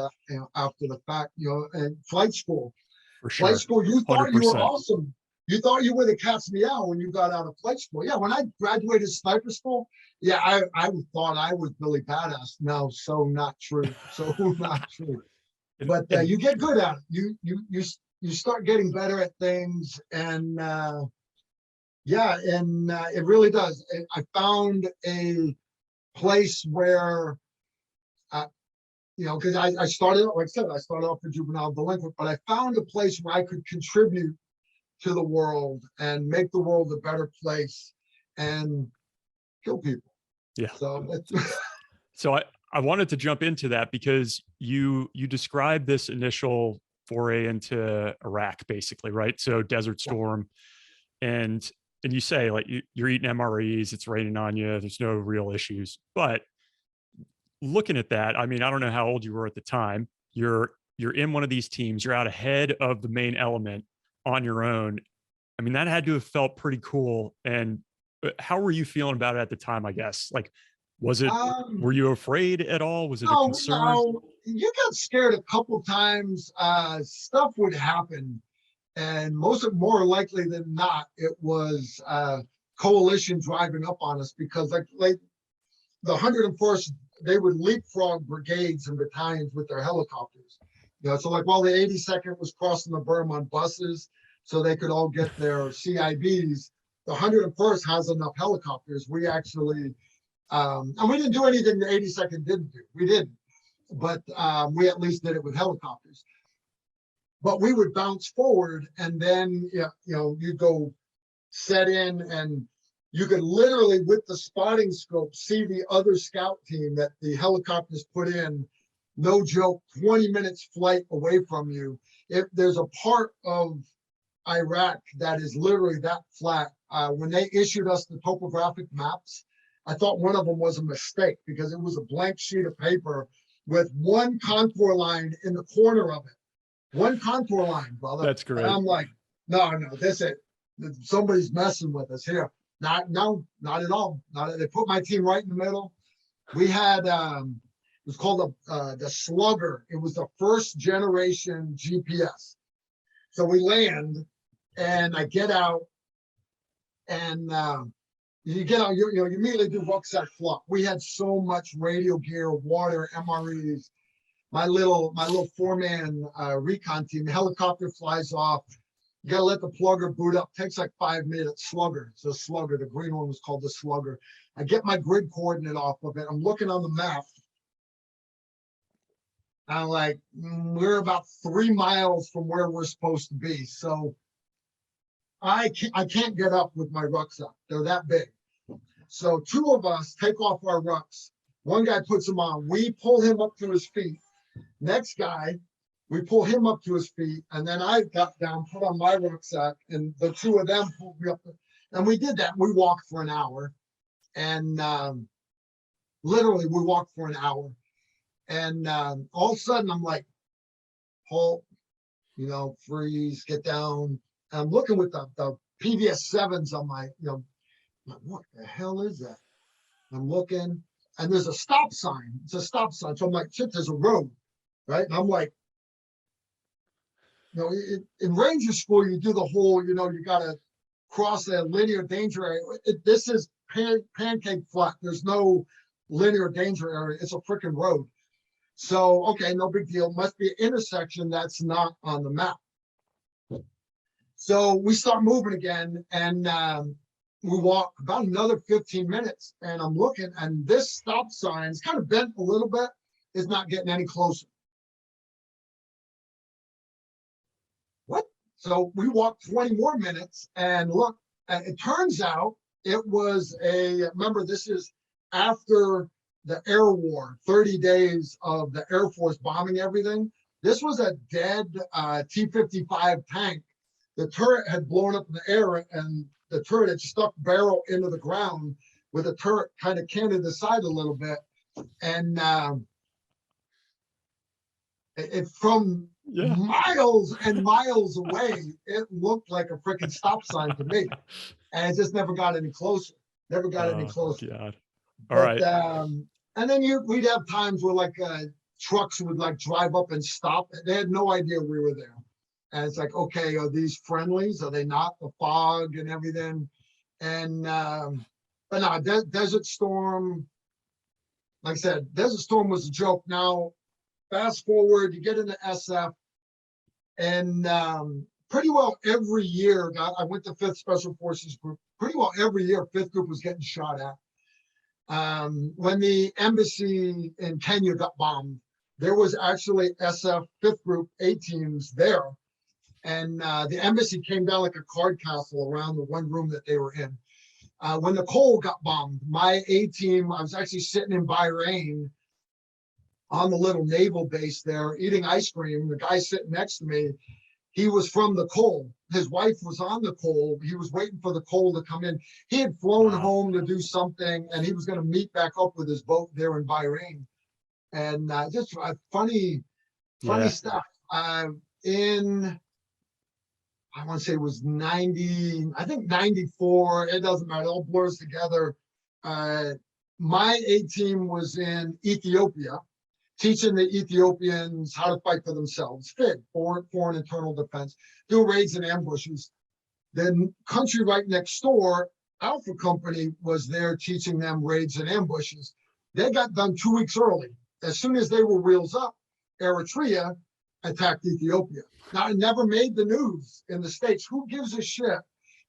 after the fact, and flight school. For sure. Flight school, you thought 100%. You were awesome. You thought you were the cat's meow when you got out of flight school. Yeah, when I graduated sniper school, yeah, I thought I was Billy Badass. No, so not true. So not true. But you get good at it. You start getting better at things, and it really does. I found a place where, because I started, like I said, I started off a juvenile delinquent, but I found a place where I could contribute to the world and make the world a better place and kill people. Yeah. So I wanted to jump into that because you described this initial foray into Iraq, basically, right? So Desert Storm, and you say like you're eating MREs, it's raining on you, there's no real issues. But looking at that, I mean, I don't know how old you were at the time. You're in one of these teams, you're out ahead of the main element on your own. I mean, that had to have felt pretty cool. And how were you feeling about it at the time, I guess? Like, was it, were you afraid at all? Was it a concern? No, you got scared a couple times. Stuff would happen. And more likely than not, it was coalition driving up on us, because like the 101st, they would leapfrog brigades and battalions with their helicopters. So like while the 82nd was crossing the berm on buses so they could all get their CIBs, the 101st has enough helicopters. We actually, and we didn't do anything the 82nd didn't do. We didn't, but we at least did it with helicopters. But we would bounce forward, and then you go set in, and you could literally with the spotting scope see the other scout team that the helicopters put in. No joke, 20 minutes flight away from you. If there's a part of Iraq that is literally that flat, when they issued us the topographic maps, I thought one of them was a mistake, because it was a blank sheet of paper with one contour line in the corner of it. One contour line, brother. That's great. And I'm like, no, this is somebody's messing with us here. Not at all. They put my team right in the middle. We had it was called the Slugger. It was the first generation GPS. So we land, and I get out, and you get out. You immediately do rucksack flop. We had so much radio gear, water, MREs. My little 4-man recon team. The helicopter flies off. You gotta let the plugger boot up. Takes like 5 minutes. Slugger. It's a Slugger. The green one was called the Slugger. I get my grid coordinate off of it. I'm looking on the map. I'm like, we're about 3 miles from where we're supposed to be. So I can't get up with my rucksack. They're that big. So 2 of us take off our rucks. One guy puts them on. We pull him up to his feet. Next guy, we pull him up to his feet, and then I got down, put on my rucksack, and the 2 of them pulled me up. And we did that. We walked for an hour, and literally we walked for an hour. And all of a sudden I'm like, halt, freeze, get down. And I'm looking with the PVS 7s on my, what the hell is that? I'm looking, and there's a stop sign. It's a stop sign. So I'm like, shit, there's a road, right? And I'm like, in Ranger School, you do the whole, you got to cross a linear danger area. This is pancake flat. There's no linear danger area. It's a freaking road. So, okay, no big deal. Must be an intersection that's not on the map. So we start moving again, and we walk about another 15 minutes, and I'm looking, and this stop sign is kind of bent a little bit. It's not getting any closer. What? So we walk 20 more minutes, and look, and it turns out it was remember, this is after the air war, 30 days of the Air Force bombing everything. This was a dead T-55 tank. The turret had blown up in the air, and the turret had stuck barrel into the ground with the turret kind of canted aside a little bit. And from miles and miles away, it looked like a freaking stop sign to me. And it just never got any closer. Never got any closer. God. All right. And then we'd have times where trucks would drive up and stop. They had no idea we were there. And it's like, okay, are these friendlies? Are they not? The fog and everything. And but no, Desert Storm, like I said, Desert Storm was a joke. Now, fast forward, you get into SF, and pretty well every year, I went to 5th Special Forces Group. Pretty well every year, 5th Group was getting shot at. When the embassy in Kenya got bombed, there was actually SF 5th Group A teams there. And the embassy came down like a card castle around the one room that they were in. When the Cole got bombed, my A team, I was actually sitting in Bahrain on the little naval base there, eating ice cream. The guy sitting next to me, he was from the Cole. His wife was on the Cole. He was waiting for the Cole to come in. He had flown home to do something, and he was going to meet back up with his boat there in Bahrain. And just funny stuff. I want to say it was 90, I think 94. It doesn't matter. It all blurs together. My A team was in Ethiopia. teaching the Ethiopians how to fight for themselves, FID, foreign internal defense, do raids and ambushes. The country right next door, Alpha Company, was there teaching them raids and ambushes. They got done 2 weeks early. As soon as they were wheels up, Eritrea attacked Ethiopia. Now, it never made the news in the States. Who gives a shit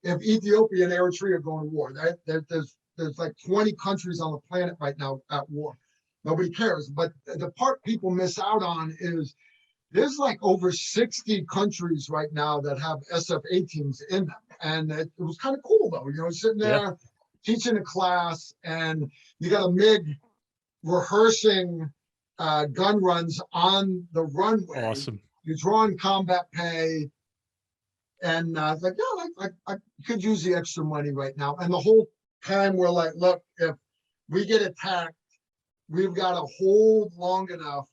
if Ethiopia and Eritrea go to war? There's like 20 countries on the planet right now at war. Nobody cares. But the part people miss out on is there's like over 60 countries right now that have SF-A teams in them. And it was kind of cool, though, sitting there teaching a class, and you got a MiG rehearsing gun runs on the runway. Awesome. You're drawing combat pay. And I was like, yeah, I could use the extra money right now. And the whole time we're like, look, if we get attacked, we've got to hold long enough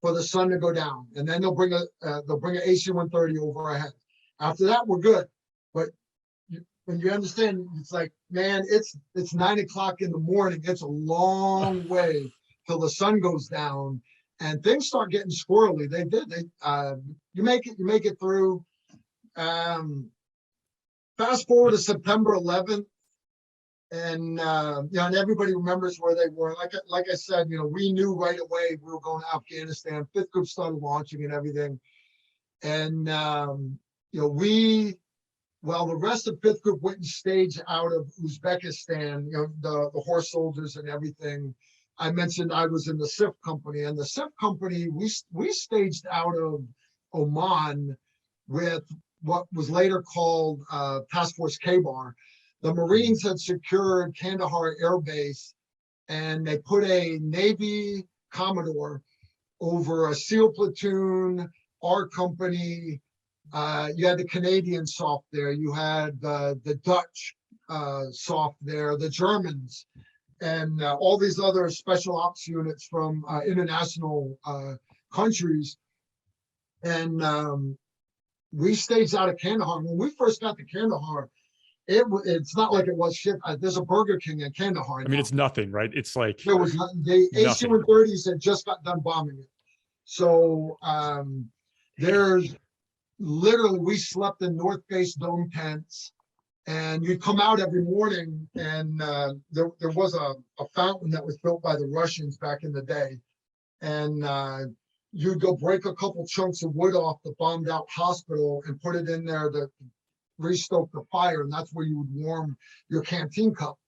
for the sun to go down, and then they'll bring an AC-130 over our head. After that, we're good. But when you understand, it's like, man, it's 9 o'clock in the morning. It's a long way till the sun goes down, and things start getting squirrely. They did. You make it through. Fast forward to September 11th. And and everybody remembers where they were. Like I said, we knew right away we were going to Afghanistan. 5th Group started launching and everything. And the rest of 5th Group went and staged out of Uzbekistan. The horse soldiers and everything. I mentioned I was in the SIF company, and the SIF company we staged out of Oman with what was later called Task Force K-Bar. The Marines had secured Kandahar Air Base, and they put a Navy Commodore over a SEAL platoon, our company. You had the Canadian soft there. You had the Dutch soft there, the Germans, and all these other special ops units from international countries. And we staged out of Kandahar. When we first got to Kandahar, it's not like it was shit. There's a Burger King in Kandahar. I mean, it's nothing, right? It's like there was the AC-130s had just got done bombing it. So there's literally, we slept in North Face dome tents, and you'd come out every morning, and there was a fountain that was built by the Russians back in the day, and you'd go break a couple chunks of wood off the bombed out hospital and put it in there to restoke the fire, and that's where you would warm your canteen cup.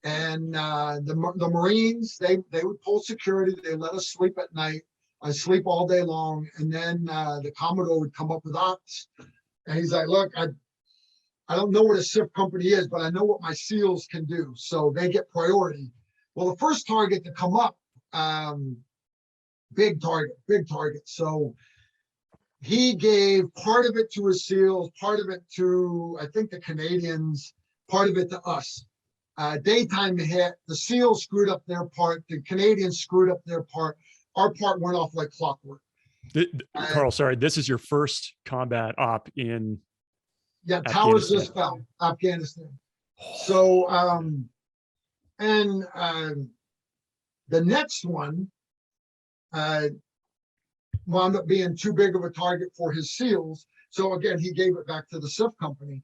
And the Marines, they would pull security. They let us sleep at night. I sleep all day long, and then the Commodore would come up with ops, and he's like, "Look, I don't know what a SIF company is, but I know what my SEALs can do, so they get priority." Well, the first target to come up, big target. So he gave part of it to his SEALs, part of it to, I think, the Canadians, part of it to us. Daytime hit, the SEALs screwed up their part, the Canadians screwed up their part. Our part went off like clockwork. Karl, sorry, this is your first combat op in Towers just fell, Afghanistan. So, the next one wound up being too big of a target for his SEALs. So again, he gave it back to the SIF company.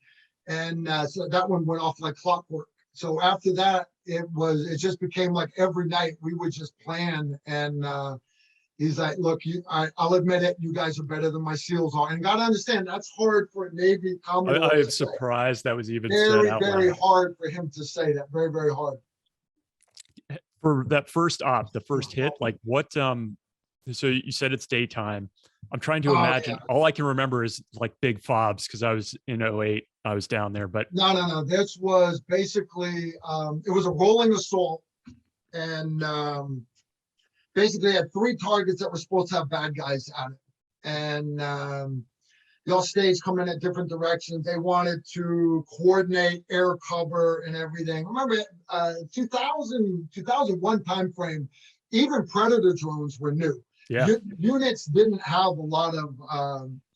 And so that one went off like clockwork. So after that, it just became like every night we would just plan. And he's like, "Look, I'll admit it, you guys are better than my SEALs are." And gotta understand, that's hard for a Navy Commodore. I am surprised that was even very, said out very loud. hard for him to say that. Very, very hard. For that first op, the first hit, like what, so you said it's daytime. I'm trying to imagine. Yeah. All I can remember is like big fobs, because I was in 08. I was down there, but No. This was basically, it was a rolling assault, and basically had 3 targets that were supposed to have bad guys at it. And the all states come in at different directions. They wanted to coordinate air cover and everything. Remember, 2001 timeframe, even Predator drones were new. yeah, Units didn't have a lot of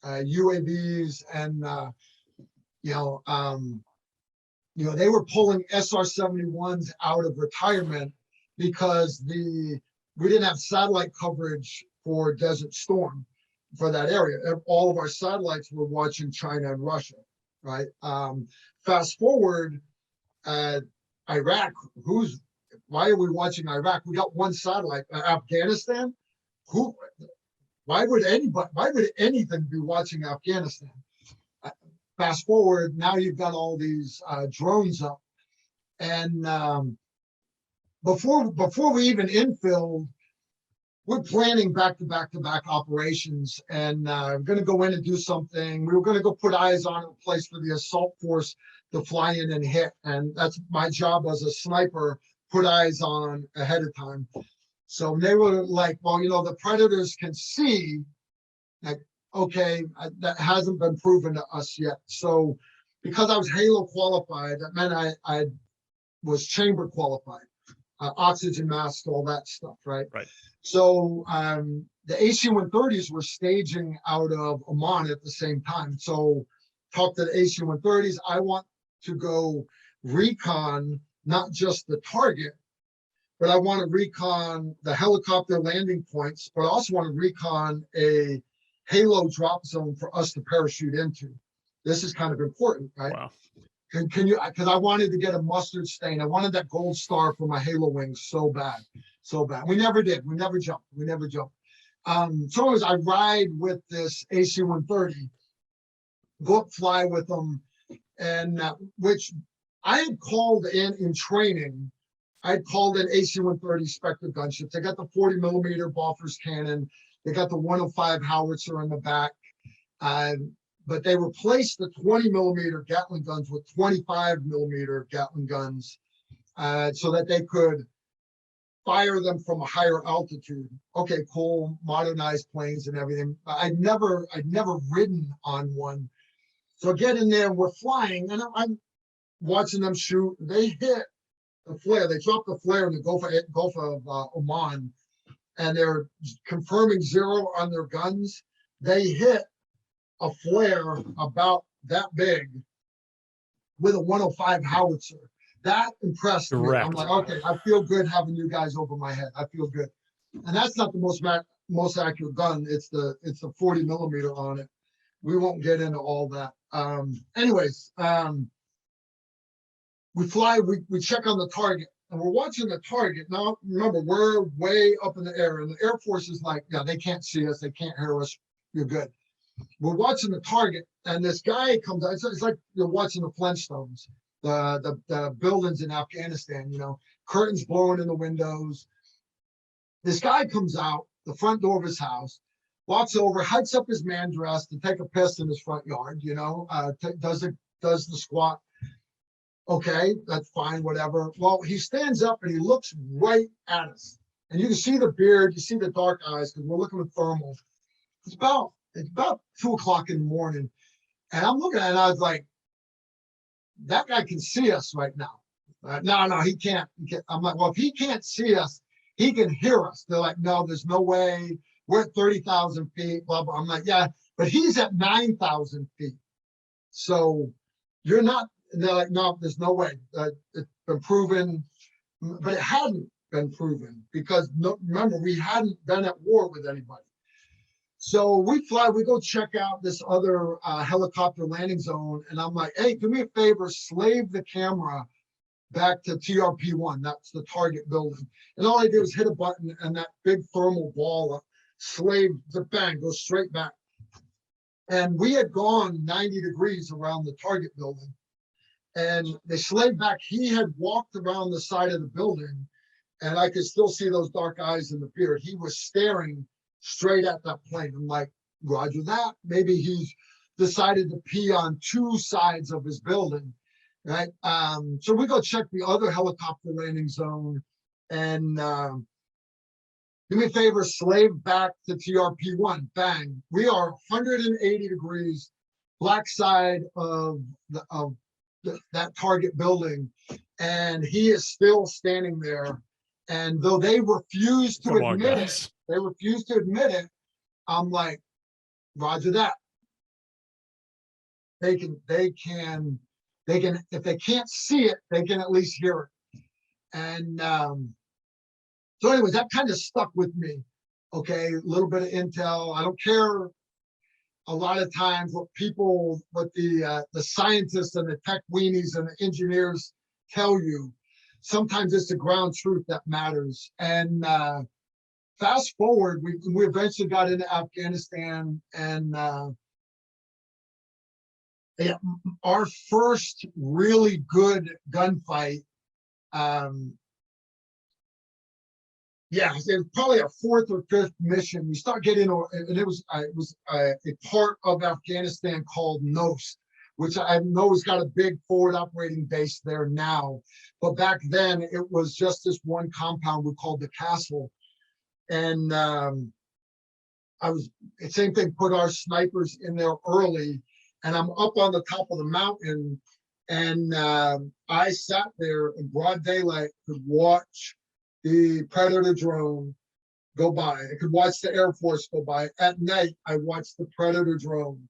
UAVs, and they were pulling SR-71s out of retirement because the we didn't have satellite coverage for Desert Storm for that area. All of our satellites were watching China and Russia, right? Fast forward, Iraq, why are we watching Iraq? We got one satellite. Afghanistan, why would anything be watching Afghanistan? Fast forward, now you've got all these drones up. And before we even infilled, we're planning back-to-back operations, and we're going to go in and do something. We were going to go put eyes on a place for the assault force to fly in and hit, and that's my job as a sniper, put eyes on ahead of time. So they were like, well, the predators can see, like, okay, that hasn't been proven to us yet. So because I was Halo qualified, that meant I was chamber qualified, oxygen mask, all that stuff, right? Right. So the AC-130s were staging out of Oman at the same time. So talk to the AC-130s. I want to go recon not just the target, but I want to recon the helicopter landing points, but I also want to recon a Halo drop zone for us to parachute into. This is kind of important, right? Wow. Can you, because I wanted to get a mustard stain. I wanted that gold star for my Halo wings so bad. We never did. We never jumped. So as I ride with this AC-130, go up, fly with them, and which I had called in training. I had called in AC-130 Spectre gunships. They got the 40 millimeter Bofors cannon. They got the 105 howitzer in the back. But they replaced the 20 millimeter Gatling guns with 25 millimeter Gatling guns so that they could fire them from a higher altitude. Okay, cool, modernized planes and everything. I'd never ridden on one. So I get in there, we're flying, and I'm watching them shoot. They hit the flare. They dropped the flare in the Gulf of Oman, and they're confirming zero on their guns. They hit a flare about that big with a 105 howitzer. That impressed me. Correct. I'm like, okay, I feel good having you guys over my head. I feel good. And that's not the most accurate gun. It's the 40 millimeter on it. We won't get into all that. We fly, we check on the target, and we're watching the target. Now, remember, we're way up in the air, and the Air Force is like, yeah, they can't see us, they can't hear us, you're good. We're watching the target, and this guy comes out. It's like you're watching the Flintstones, the buildings in Afghanistan, curtains blowing in the windows. This guy comes out the front door of his house, walks over, hikes up his man dress to take a piss in his front yard, does the squat. Okay, that's fine, whatever. Well, he stands up and he looks right at us. And you can see the beard, you see the dark eyes, because we're looking at thermal. It's about 2 o'clock in the morning. And I'm looking at it, and I was like, that guy can see us right now. No, he can't. I'm like, well, if he can't see us, he can hear us. They're like, no, there's no way. We're at 30,000 feet, blah, blah. I'm like, yeah, but he's at 9,000 feet. So you're not, and they're like, no, there's no way. It's been proven, but it hadn't been proven because remember, we hadn't been at war with anybody. So we go check out this other helicopter landing zone. And I'm like, hey, do me a favor, slave the camera back to TRP-1. That's the target building. And all I did was hit a button, and that big thermal ball slaved the bang, goes straight back. And we had gone 90 degrees around the target building. And they slaved back. He had walked around the side of the building, and I could still see those dark eyes in the beard. He was staring straight at that plane. I'm like, roger that. Maybe he's decided to pee on two sides of his building, right? So we go check the other helicopter landing zone, and do me a favor, slave back to TRP-1. Bang. We are 180 degrees black side of that target building, and he is still standing there. And though they refuse to admit it, I'm like, roger that. They can, if they can't see it, they can at least hear it. And So anyways, that kind of stuck with me. Okay, a little bit of intel. I don't care a lot of times what the scientists and the tech weenies and the engineers tell you. Sometimes it's the ground truth that matters. And fast forward, we eventually got into Afghanistan, and yeah, our first really good gunfight. Yeah, it was probably a fourth or fifth mission. We start getting, and it was a part of Afghanistan called Nost, which I know has got a big forward operating base there now. But back then, it was just this one compound we called the Castle. And same thing, put our snipers in there early. And I'm up on the top of the mountain. And I sat there in broad daylight, could watch the Predator drone go by. I could watch the Air Force go by. At night, I watched the Predator drone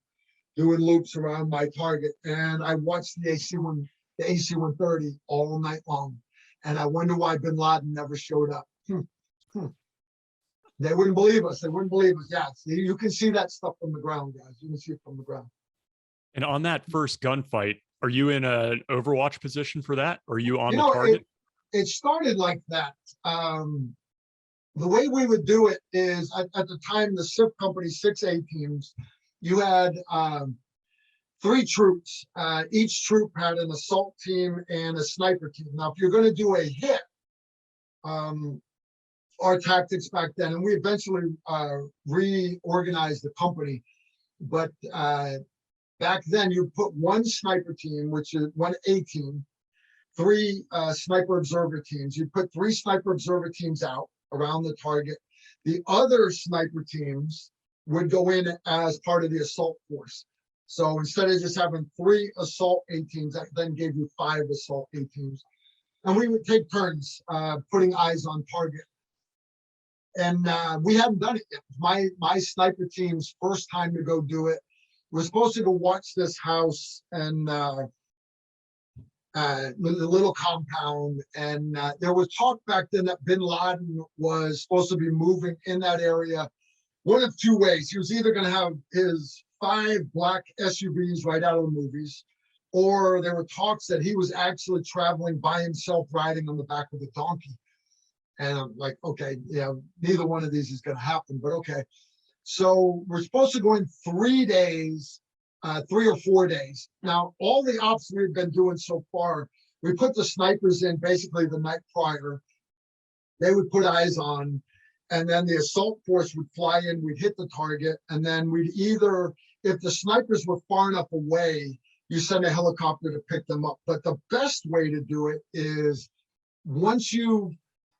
doing loops around my target. And I watched the AC-130 all night long. And I wonder why bin Laden never showed up. They wouldn't believe us. They wouldn't believe us. Yeah, see, you can see that stuff from the ground, guys. You can see it from the ground. And on that first gunfight, are you in an Overwatch position for that? Or are you on the target? It started like that. The way we would do it is at the time, the SIF company 6A teams, you had 3 troops. Each troop had an assault team and a sniper team. Now, if you're going to do a hit, our tactics back then, and we eventually reorganized the company, but back then you put one sniper team, which is one A team, 3 sniper observer teams. You put 3 sniper observer teams out around the target. The other sniper teams would go in as part of the assault force. So instead of just having 3 assault A teams, that then gave you 5 assault A teams. And we would take turns putting eyes on target. And we hadn't done it yet. My sniper team's first time to go do it. We're supposed to go watch this house and the little compound. And there was talk back then that bin Laden was supposed to be moving in that area one of 2 ways. He was either going to have his 5 black SUVs right out of the movies, or there were talks that he was actually traveling by himself, riding on the back of a donkey. And I'm like, okay, yeah, neither one of these is going to happen, but okay. So we're supposed to go in 3 days, 3 or 4 days. Now, all the ops we've been doing so far, we put the snipers in basically the night prior. They would put eyes on, and then the assault force would fly in, we'd hit the target, and then we'd either, if the snipers were far enough away, you send a helicopter to pick them up. But the best way to do it is once you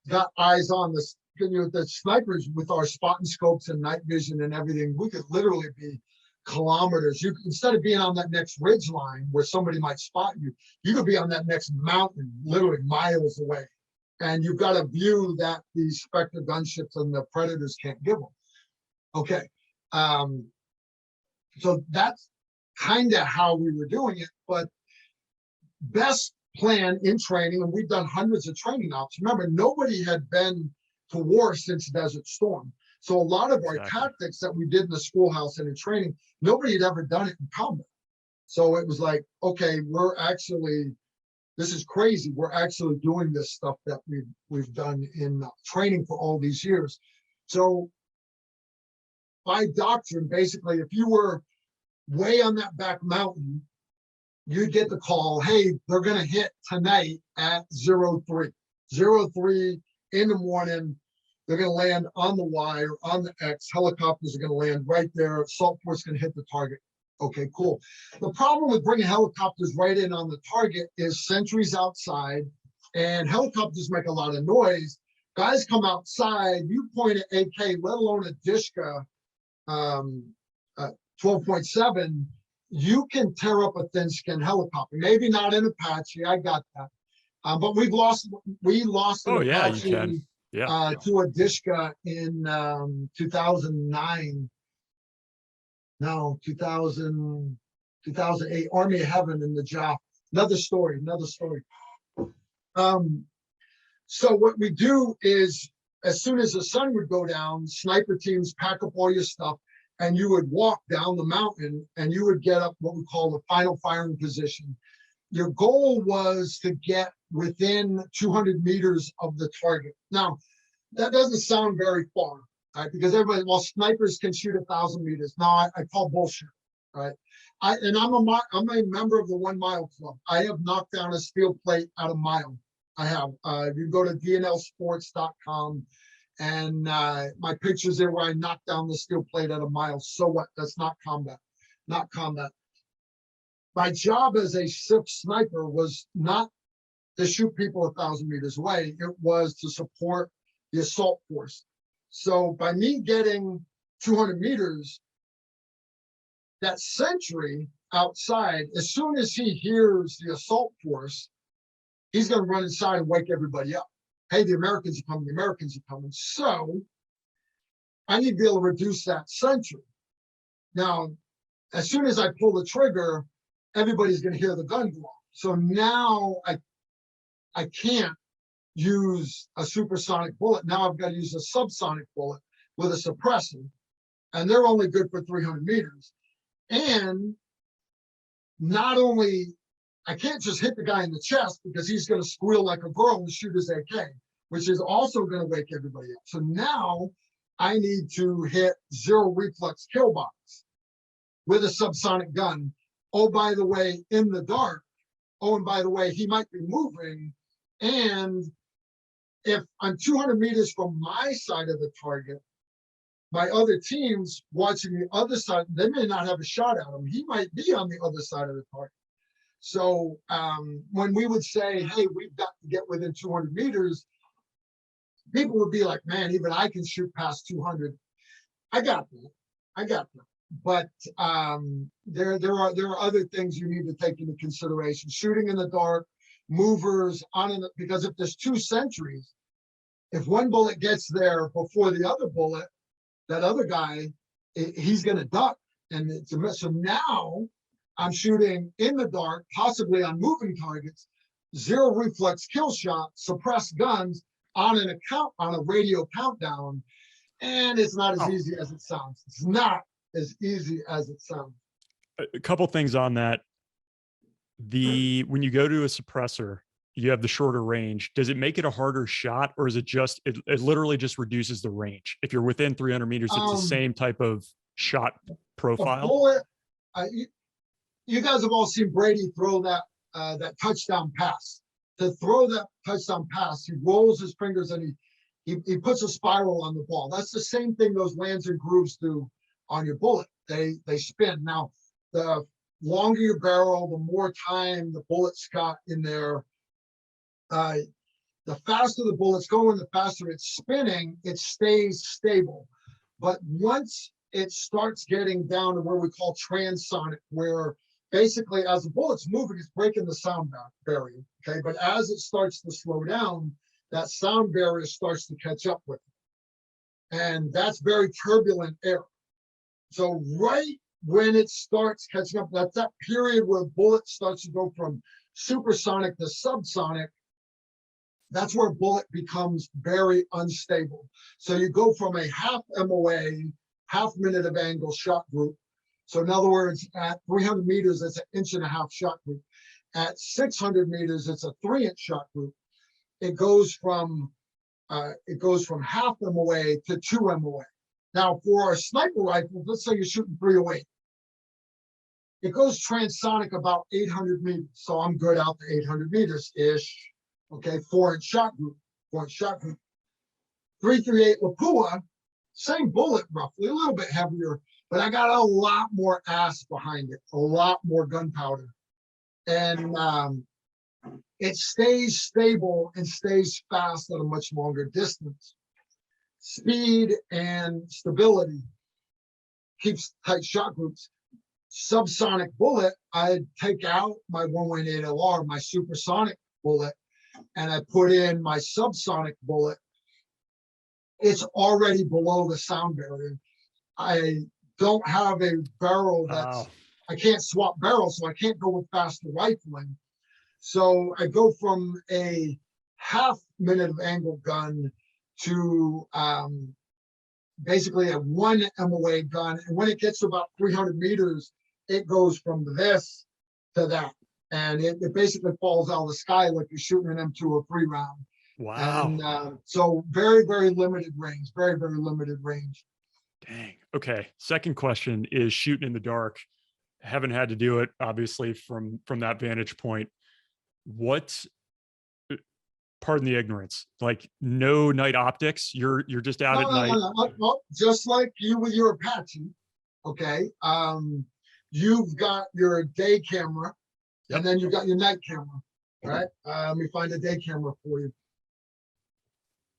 got eyes on this, the snipers with our spotting scopes and night vision and everything, we could literally be kilometers. You instead of being on that next ridge line where somebody might spot you, you could be on that next mountain, literally miles away. And you've got a view that the Spectre gunships and the Predators can't give them. Okay. So that's kind of how we were doing it, but best plan in training, and we've done hundreds of training ops. Remember, nobody had been to war since Desert Storm. So a lot of our tactics that we did in the schoolhouse and in training, nobody had ever done it in combat. So it was like, okay, this is crazy. We're actually doing this stuff that we've done in training for all these years. So by doctrine, basically, if you were way on that back mountain, you'd get the call, hey, they're going to hit tonight at 03. 03 in the morning, they're going to land on the Y or on the X. Helicopters are going to land right there. Assault force is going to hit the target. Okay, cool. The problem with bringing helicopters right in on the target is sentries outside, and helicopters make a lot of noise. Guys come outside, you point at AK, let alone a Dishka 12.7, you can tear up a thin-skin helicopter. Maybe not an Apache, I got that. But we lost an Apache to a Dishka in 2009. No, 2008, Army of Heaven in the job. Another story. So what we do is as soon as the sun would go down, sniper teams pack up all your stuff and you would walk down the mountain and you would get up what we call the final firing position. Your goal was to get within 200 meters of the target. Now, that doesn't sound very far, right? Because everybody, well, snipers can shoot 1,000 meters. No, I call bullshit, right? I'm a member of the 1 Mile Club. I have knocked down a steel plate at a mile. I have. You can go to dnlsports.com and my pictures there where I knocked down the steel plate at a mile. So what? That's not combat. Not combat. My job as a SIF sniper was not to shoot people 1,000 meters away. It was to support the assault force. So by me getting 200 meters, that sentry outside, as soon as he hears the assault force, he's going to run inside and wake everybody up. Hey, the Americans are coming, the Americans are coming. So I need to be able to reduce that sentry. Now, as soon as I pull the trigger, everybody's going to hear the gun go off. So now I can't use a supersonic bullet. Now I've got to use a subsonic bullet with a suppressor, and they're only good for 300 meters. And not only, I can't just hit the guy in the chest because he's going to squeal like a girl and shoot his AK, which is also going to wake everybody up. So now I need to hit zero reflex kill box with a subsonic gun. Oh, by the way, in the dark. Oh, and by the way, he might be moving. And if I'm 200 meters from my side of the target, my other teams watching the other side, they may not have a shot at him. He might be on the other side of the target. So when we would say, hey, we've got to get within 200 meters, people would be like, man, even I can shoot past 200. I got that. I got that. But there are other things you need to take into consideration. Shooting in the dark, movers, because if there's 2 sentries, if one bullet gets there before the other bullet, that other guy, he's going to duck. And it's a mess. So now I'm shooting in the dark, possibly on moving targets, zero reflex kill shot, suppressed guns on a radio countdown. And it's not as easy as it sounds. It's not as easy as it sounds. A couple things on that. When you go to a suppressor, you have the shorter range. Does it make it a harder shot, or is it just, it literally just reduces the range? If you're within 300 meters, it's the same type of shot profile? Bullet, you guys have all seen Brady throw that touchdown pass. To throw that touchdown pass, he rolls his fingers and he puts a spiral on the ball. That's the same thing those lands and grooves do on your bullet. They spin. Now, the longer your barrel, the more time the bullet's got in there. The faster the bullet's going, the faster it's spinning, it stays stable. But once it starts getting down to where we call transonic, where basically as the bullet's moving, it's breaking the sound barrier, okay? But as it starts to slow down, that sound barrier starts to catch up with it. And that's very turbulent air. So right when it starts catching up, that's that period where bullet starts to go from supersonic to subsonic. That's where bullet becomes very unstable. So you go from a half MOA, half minute of angle shot group. So in other words, at 300 meters, it's an 1.5 inch shot group. At 600 meters, it's a 3-inch shot group. It goes from half MOA to 2 MOA. Now for a sniper rifle, let's say you're shooting 308. It goes transonic about 800 meters. So I'm good out to 800 meters-ish. Okay, 4-inch shot group, 4-inch shot group. 338 Lapua, same bullet roughly, a little bit heavier, but I got a lot more ass behind it, a lot more gunpowder. And it stays stable and stays fast at a much longer distance. Speed and stability keeps tight shot groups. Subsonic bullet, I take out my 118 LR, my supersonic bullet, and I put in my subsonic bullet. It's already below the sound barrier. I don't have a barrel that's, I can't swap barrels, so I can't go with faster rifling. So I go from a half minute of angle gun to basically a 1 MOA gun. And when it gets to about 300 meters, it goes from this to that. And it basically falls out of the sky like you're shooting an M203 round. Wow. And so very, very limited range, very, very limited range. Dang. Okay. Second question is shooting in the dark. Haven't had to do it, obviously, from that vantage point. What, pardon the ignorance, like no night optics? You're just out at night. No. Just like you with your Apache, okay? You've got your day camera, Yep. and then you've got your night camera, right? Let me find a day camera for you.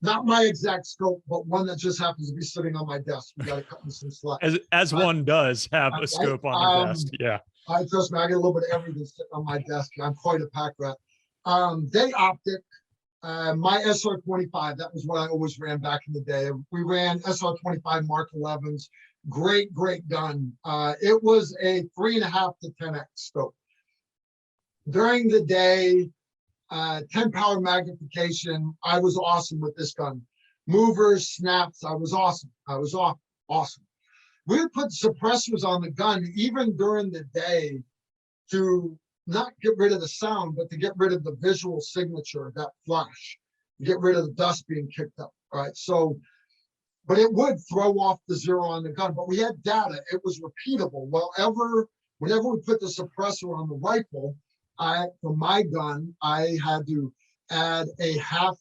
Not my exact scope, but one that just happens to be sitting on my desk. We got to cut me some slack. As one does have a scope on their desk. Yeah. Trust me, I get a little bit of everything sitting on my desk. I'm quite a pack rat. Day optic, my SR-25, that was what I always ran back in the day. We ran SR-25 Mark 11s. Great, great gun. It was a 3.5 to 10x scope. During the day, 10 power magnification, I was awesome with this gun. Movers, snaps, I was awesome. I was awesome. We would put suppressors on the gun even during the day to not get rid of the sound, but to get rid of the visual signature, that flash, get rid of the dust being kicked up, right? So, but it would throw off the zero on the gun, but we had data, it was repeatable. Whenever we put the suppressor on the rifle, for my gun, I had to add a half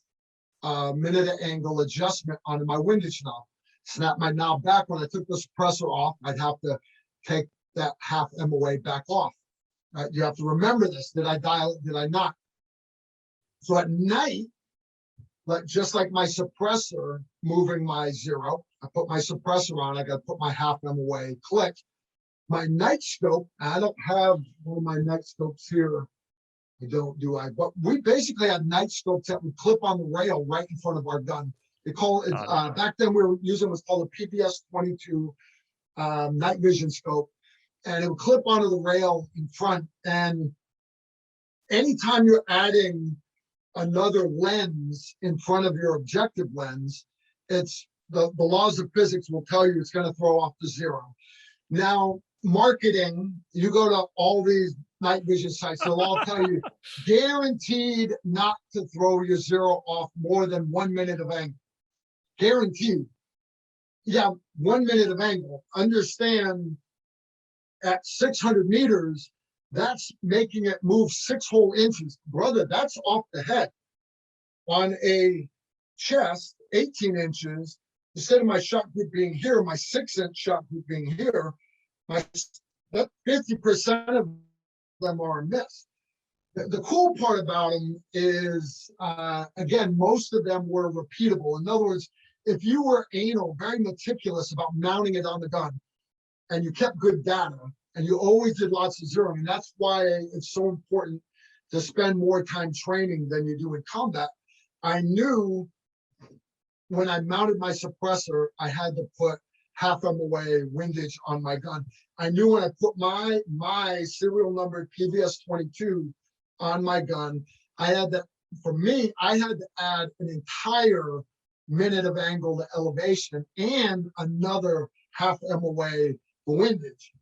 minute angle adjustment onto my windage knob. Snap my knob back. When I took the suppressor off, I'd have to take that half MOA back off. You have to remember this. Did I dial it? Did I not? So at night, just like my suppressor moving my zero, I put my suppressor on, I got to put my half MOA click. My night scope, I don't have one of my night scopes here. But we basically had night scopes that would clip on the rail right in front of our gun. They call it, back then we were using what's called a PPS-22 night vision scope. And it would clip onto the rail in front. And anytime you're adding another lens in front of your objective lens, it's the laws of physics will tell you it's going to throw off the zero. Now, marketing, you go to all these night vision sites, they'll all tell you guaranteed not to throw your zero off more than 1 minute of angle. Guaranteed. Yeah, 1 minute of angle. Understand at 600 meters, that's making it move 6 whole inches. Brother, that's off the head. On a chest, 18 inches, instead of my shot group being here, my 6-inch shot group being here, that 50% of them are a miss. The cool part about them is, again, most of them were repeatable. In other words, if you were anal, very meticulous about mounting it on the gun, and you kept good data, and you always did lots of zeroing, and that's why it's so important to spend more time training than you do in combat. I knew when I mounted my suppressor, I had to put half MOA windage on my gun. I knew when I put my serial numbered PVS-22 on my gun, I had to add an entire minute of angle to elevation and another half MOA for windage.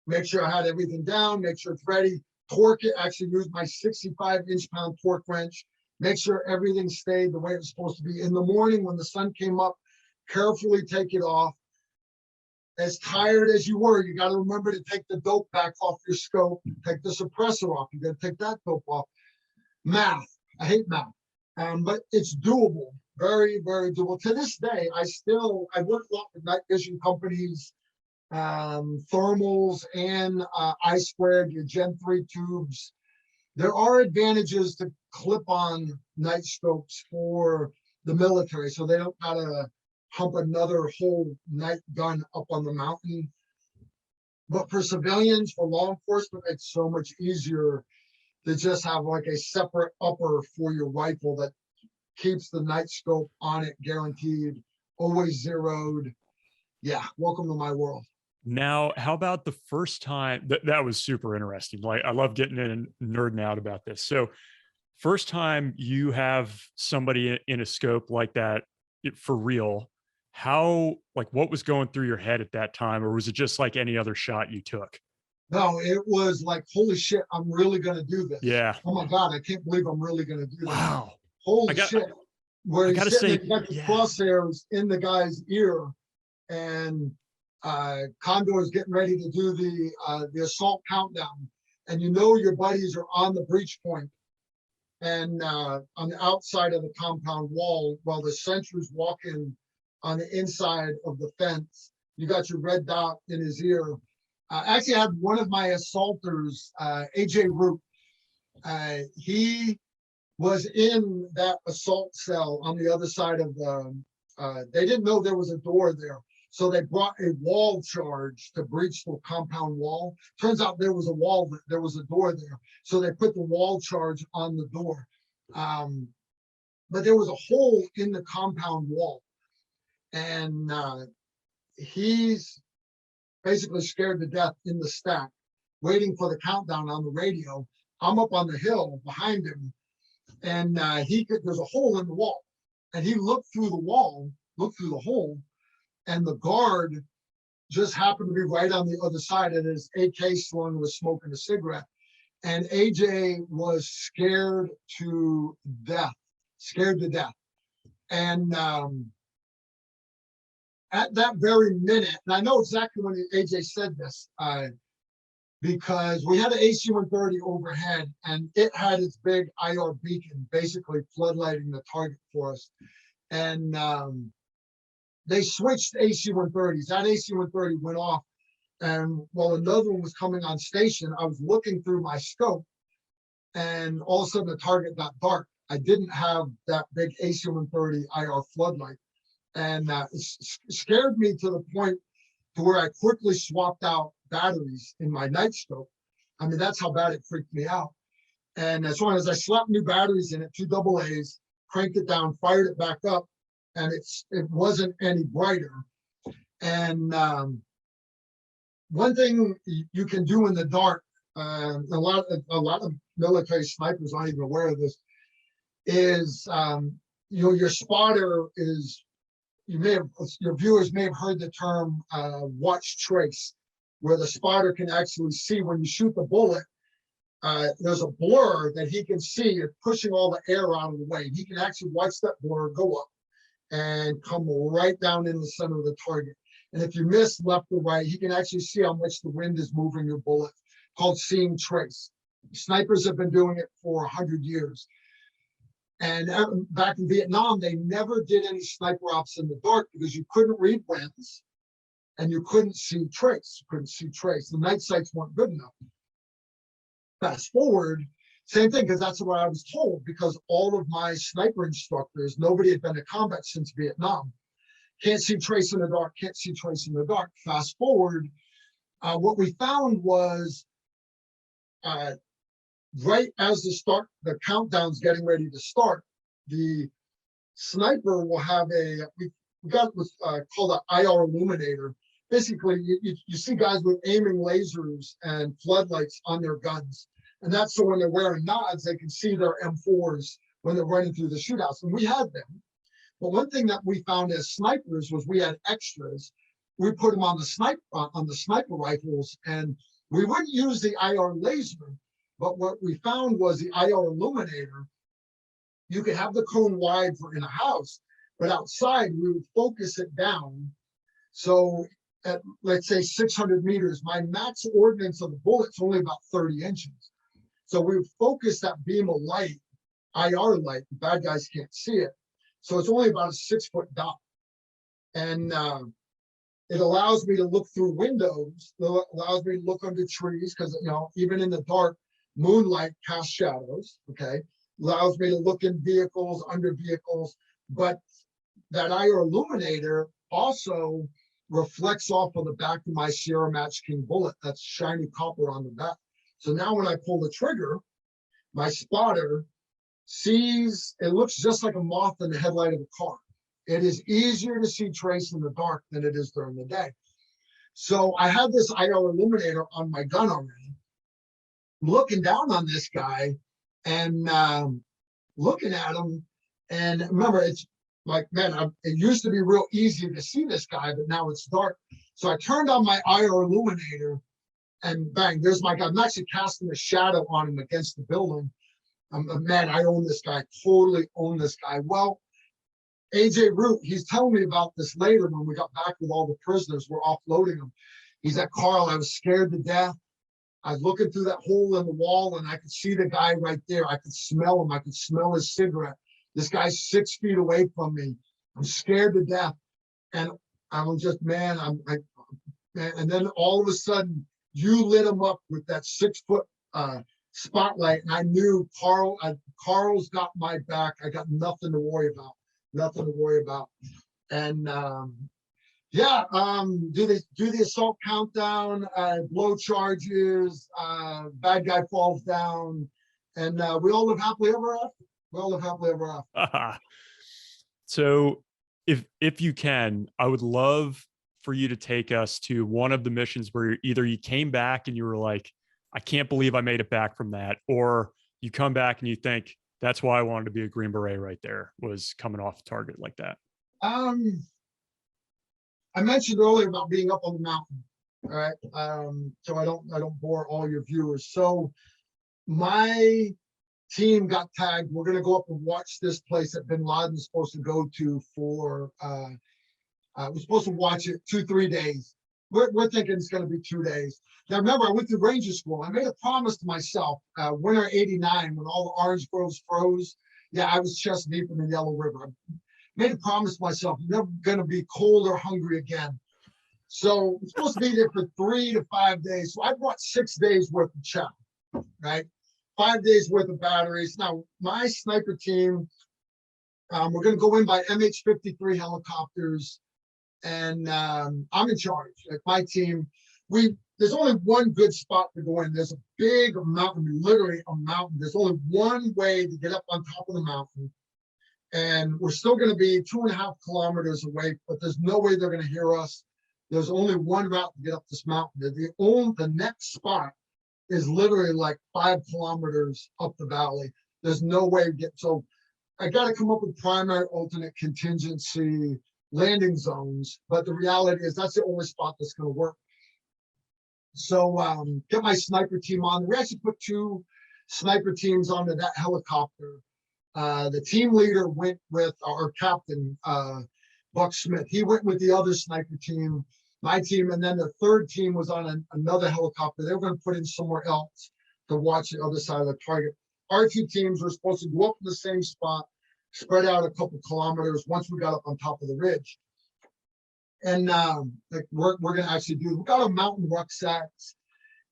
Make sure I had everything down, make sure it's ready, torque it, actually use my 65 inch-pound torque wrench, make sure everything stayed the way it was supposed to be. In the morning when the sun came up, carefully take it off. As tired as you were, you got to remember to take the dope back off your scope, take the suppressor off, you got to take that dope off. Math, I hate math, but it's doable, very, very doable. To this day, I work a lot with night vision companies, thermals and I-squared, your Gen 3 tubes. There are advantages to clip-on night scopes for the military, so they don't gotta hump another whole night gun up on the mountain. But for civilians, for law enforcement, it's so much easier to just have like a separate upper for your rifle that keeps the night scope on it, guaranteed, always zeroed. Yeah, welcome to my world. Now, how about the first time that was super interesting? Like, I love getting in and nerding out about this. So first time you have somebody in a scope like that, for real, how, like, what was going through your head at that time? Or was it just like any other shot you took? No, it was like, holy shit, I'm really gonna do this. Yeah. Oh my God, I can't believe I'm really gonna do this. Wow. I Holy got, shit. Where I he's gotta sitting there, say, you got the yeah. crosshairs in the guy's ear, and Condor is getting ready to do the assault countdown. And you know your buddies are on the breach point and on the outside of the compound wall, while the sentry's walking on the inside of the fence. You got your red dot in his ear. Actually, I had one of my assaulters, AJ Root. He was in that assault cell on the other side of the. They didn't know there was a door there, so they brought a wall charge to breach the compound wall. Turns out there was a wall, there was a door there, so they put the wall charge on the door. But there was a hole in the compound wall, and he's basically scared to death in the stack, waiting for the countdown on the radio. I'm up on the hill behind him, and there's a hole in the wall, and he looked through the wall, looked through the hole, and the guard just happened to be right on the other side, and his AK slung was smoking a cigarette. And AJ was scared to death, scared to death. And at that very minute, and I know exactly when AJ said this, because we had an AC-130 overhead, and it had its big IR beacon, basically floodlighting the target for us. And they switched AC-130s. That AC-130 went off, and while another one was coming on station, I was looking through my scope, and all of a sudden the target got dark. I didn't have that big AC-130 IR floodlight, and it scared me to the point to where I quickly swapped out batteries in my night scope. I mean, that's how bad it freaked me out. And as long as I slapped new batteries in it, 2 AA's, cranked it down, fired it back up, and it wasn't any brighter. And one thing you can do in the dark, a lot of military snipers aren't even aware of this, is your spotter is, your viewers may have heard the term watch trace, where the spotter can actually see when you shoot the bullet. There's a blur that he can see. You're pushing all the air out of the way. He can actually watch that blur go up and come right down in the center of the target. And if you miss left or right, he can actually see how much the wind is moving your bullet, called seeing trace. Snipers have been doing it for 100 years. And back in Vietnam, they never did any sniper ops in the dark because you couldn't read winds and you couldn't see trace. You couldn't see trace. The night sights weren't good enough. Fast forward, same thing, because that's what I was told, because all of my sniper instructors, nobody had been to combat since Vietnam. Can't see trace in the dark, can't see trace in the dark. Fast forward, what we found was right as the countdown's getting ready to start, the sniper will have we got what's called an IR illuminator. Basically, you see guys with aiming lasers and floodlights on their guns. And that's so when they're wearing nods, they can see their M4s when they're running through the shootouts. And we had them. But one thing that we found as snipers was we had extras. We put them on the sniper rifles, and we wouldn't use the IR laser. But what we found was the IR illuminator. You could have the cone wide for in a house, but outside we would focus it down. So at, let's say, 600 meters, my max ordnance of the bullet's only about 30 inches. So we would focus that beam of light, IR light, the bad guys can't see it. So it's only about a 6-foot dot. And it allows me to look through windows, it allows me to look under trees, because even in the dark, moonlight casts shadows, okay? Allows me to look in vehicles, under vehicles, but that IR illuminator also reflects off of the back of my Sierra Match King bullet. That's shiny copper on the back. So now when I pull the trigger, my spotter sees, it looks just like a moth in the headlight of a car. It is easier to see trace in the dark than it is during the day. So I had this IR illuminator on my gun already, looking down on this guy and looking at him. And remember, like, man, it used to be real easy to see this guy, but now it's dark. So I turned on my IR illuminator, and bang, there's my guy. I'm actually casting a shadow on him against the building. Man, I own this guy, totally own this guy. Well, AJ Root, he's telling me about this later when we got back with all the prisoners. We're offloading them. He's like, Karl, I was scared to death. I was looking through that hole in the wall and I could see the guy right there. I could smell him. I could smell his cigarette. This guy's 6 feet away from me. I'm scared to death. And I'm just, man, man. And then all of a sudden, you lit him up with that 6-foot spotlight. And I knew Karl's got my back. I got nothing to worry about. Nothing to worry about. And yeah, do the assault countdown, blow charges, bad guy falls down, and we all live happily ever after. We all live happily ever after. So if you can, I would love for you to take us to one of the missions where either you came back and you were like, I can't believe I made it back from that, or you come back and you think, that's why I wanted to be a Green Beret right there, was coming off the target like that. I mentioned earlier about being up on the mountain, all right? So I don't bore all your viewers. So my team got tagged. We're gonna go up and watch this place that Bin Laden's supposed to go to for, we're supposed to watch it 2-3 days. We're thinking it's gonna be 2 days. Now remember, I went through Ranger School. I made a promise to myself, winter '89, when all the orange groves froze. Yeah, I was chest deep in the Yellow River. I made a promise to myself, I'm never gonna be cold or hungry again. So I'm supposed to be there for 3 to 5 days. So I brought 6 days worth of chow, right? 5 days worth of batteries. Now my sniper team, we're gonna go in by MH-53 helicopters, and I'm in charge. Like my team, there's only one good spot to go in. There's a big mountain, literally a mountain. There's only one way to get up on top of the mountain. And we're still going to be 2.5 kilometers away, but there's no way they're going to hear us. There's only one route to get up this mountain. The next spot is literally like 5 kilometers up the valley. There's no way to get, so I got to come up with primary, alternate, contingency landing zones. But the reality is that's the only spot that's going to work. So get my sniper team on. We actually put 2 sniper teams onto that helicopter. The team leader went with our captain, Buck Smith. He went with the other sniper team, my team, and then the third team was on another helicopter. They were going to put in somewhere else to watch the other side of the target. Our 2 teams were supposed to go up in the same spot, spread out a couple kilometers once we got up on top of the ridge. And like we're going to actually do, we got our mountain rucksacks,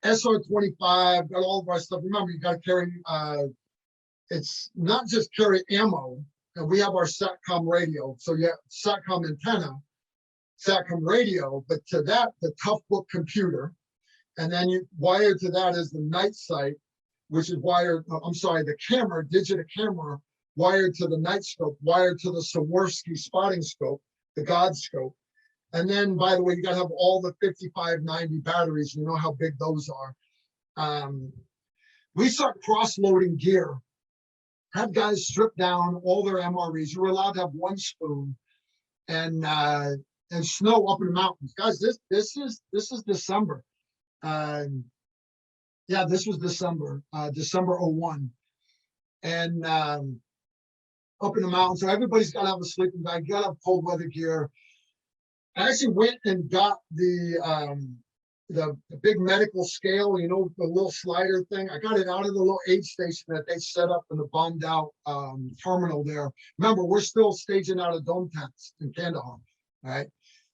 SR-25, got all of our stuff. Remember, you got to carry, it's not just carry ammo. And we have our SATCOM radio. So yeah, SATCOM antenna, SATCOM radio, but to that, the tough book computer. And then you wired to that is the night sight, which is wired, I'm sorry, the camera, digital camera, wired to the night scope, wired to the Swarovski spotting scope, the God scope. And then, by the way, you got to have all the 5590 batteries. You know how big those are. We start cross-loading gear. Had guys strip down all their MREs. You were allowed to have 1 spoon, and snow up in the mountains. Guys, this is December. Yeah, this was December, December '01, and up in the mountains. So everybody's got to have a sleeping bag. You got to have cold weather gear. I actually went and got the big medical scale, you know, the little slider thing. I got it out of the little aid station that they set up in the bombed out terminal there. Remember, we're still staging out of dome tents in Kandahar, right?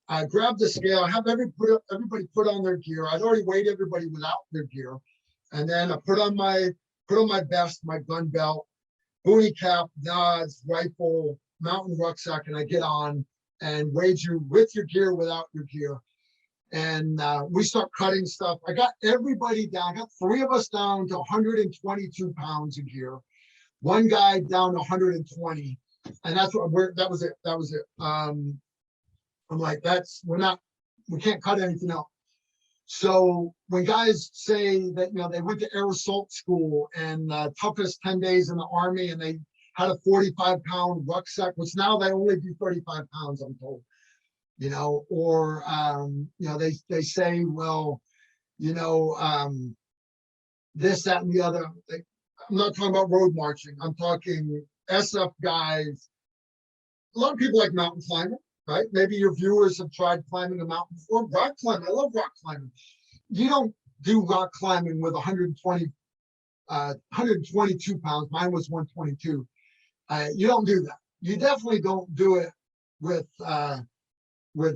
I grabbed the scale. I have everybody put on their gear. I'd already weighed everybody without their gear. And then I put on my vest, my gun belt, booty cap, nods, rifle, mountain rucksack, and I get on and weighed you with your gear, without your gear. And we start cutting stuff. I got everybody down. I got 3 of us down to 122 pounds of gear. 1 guy down to 120. And that's what that was it. I'm like, we can't cut anything else. So when guys say that, you know, they went to air assault school and toughest 10 days in the Army, and they had a 45-pound rucksack, which now they only do 35 pounds, I'm told. Or they say, well, this, that, and the other. I'm not talking about road marching. I'm talking SF guys. A lot of people like mountain climbing, right? Maybe your viewers have tried climbing a mountain before. Rock climbing, I love rock climbing. You don't do rock climbing with 122 pounds. Mine was 122. You don't do that. You definitely don't do it with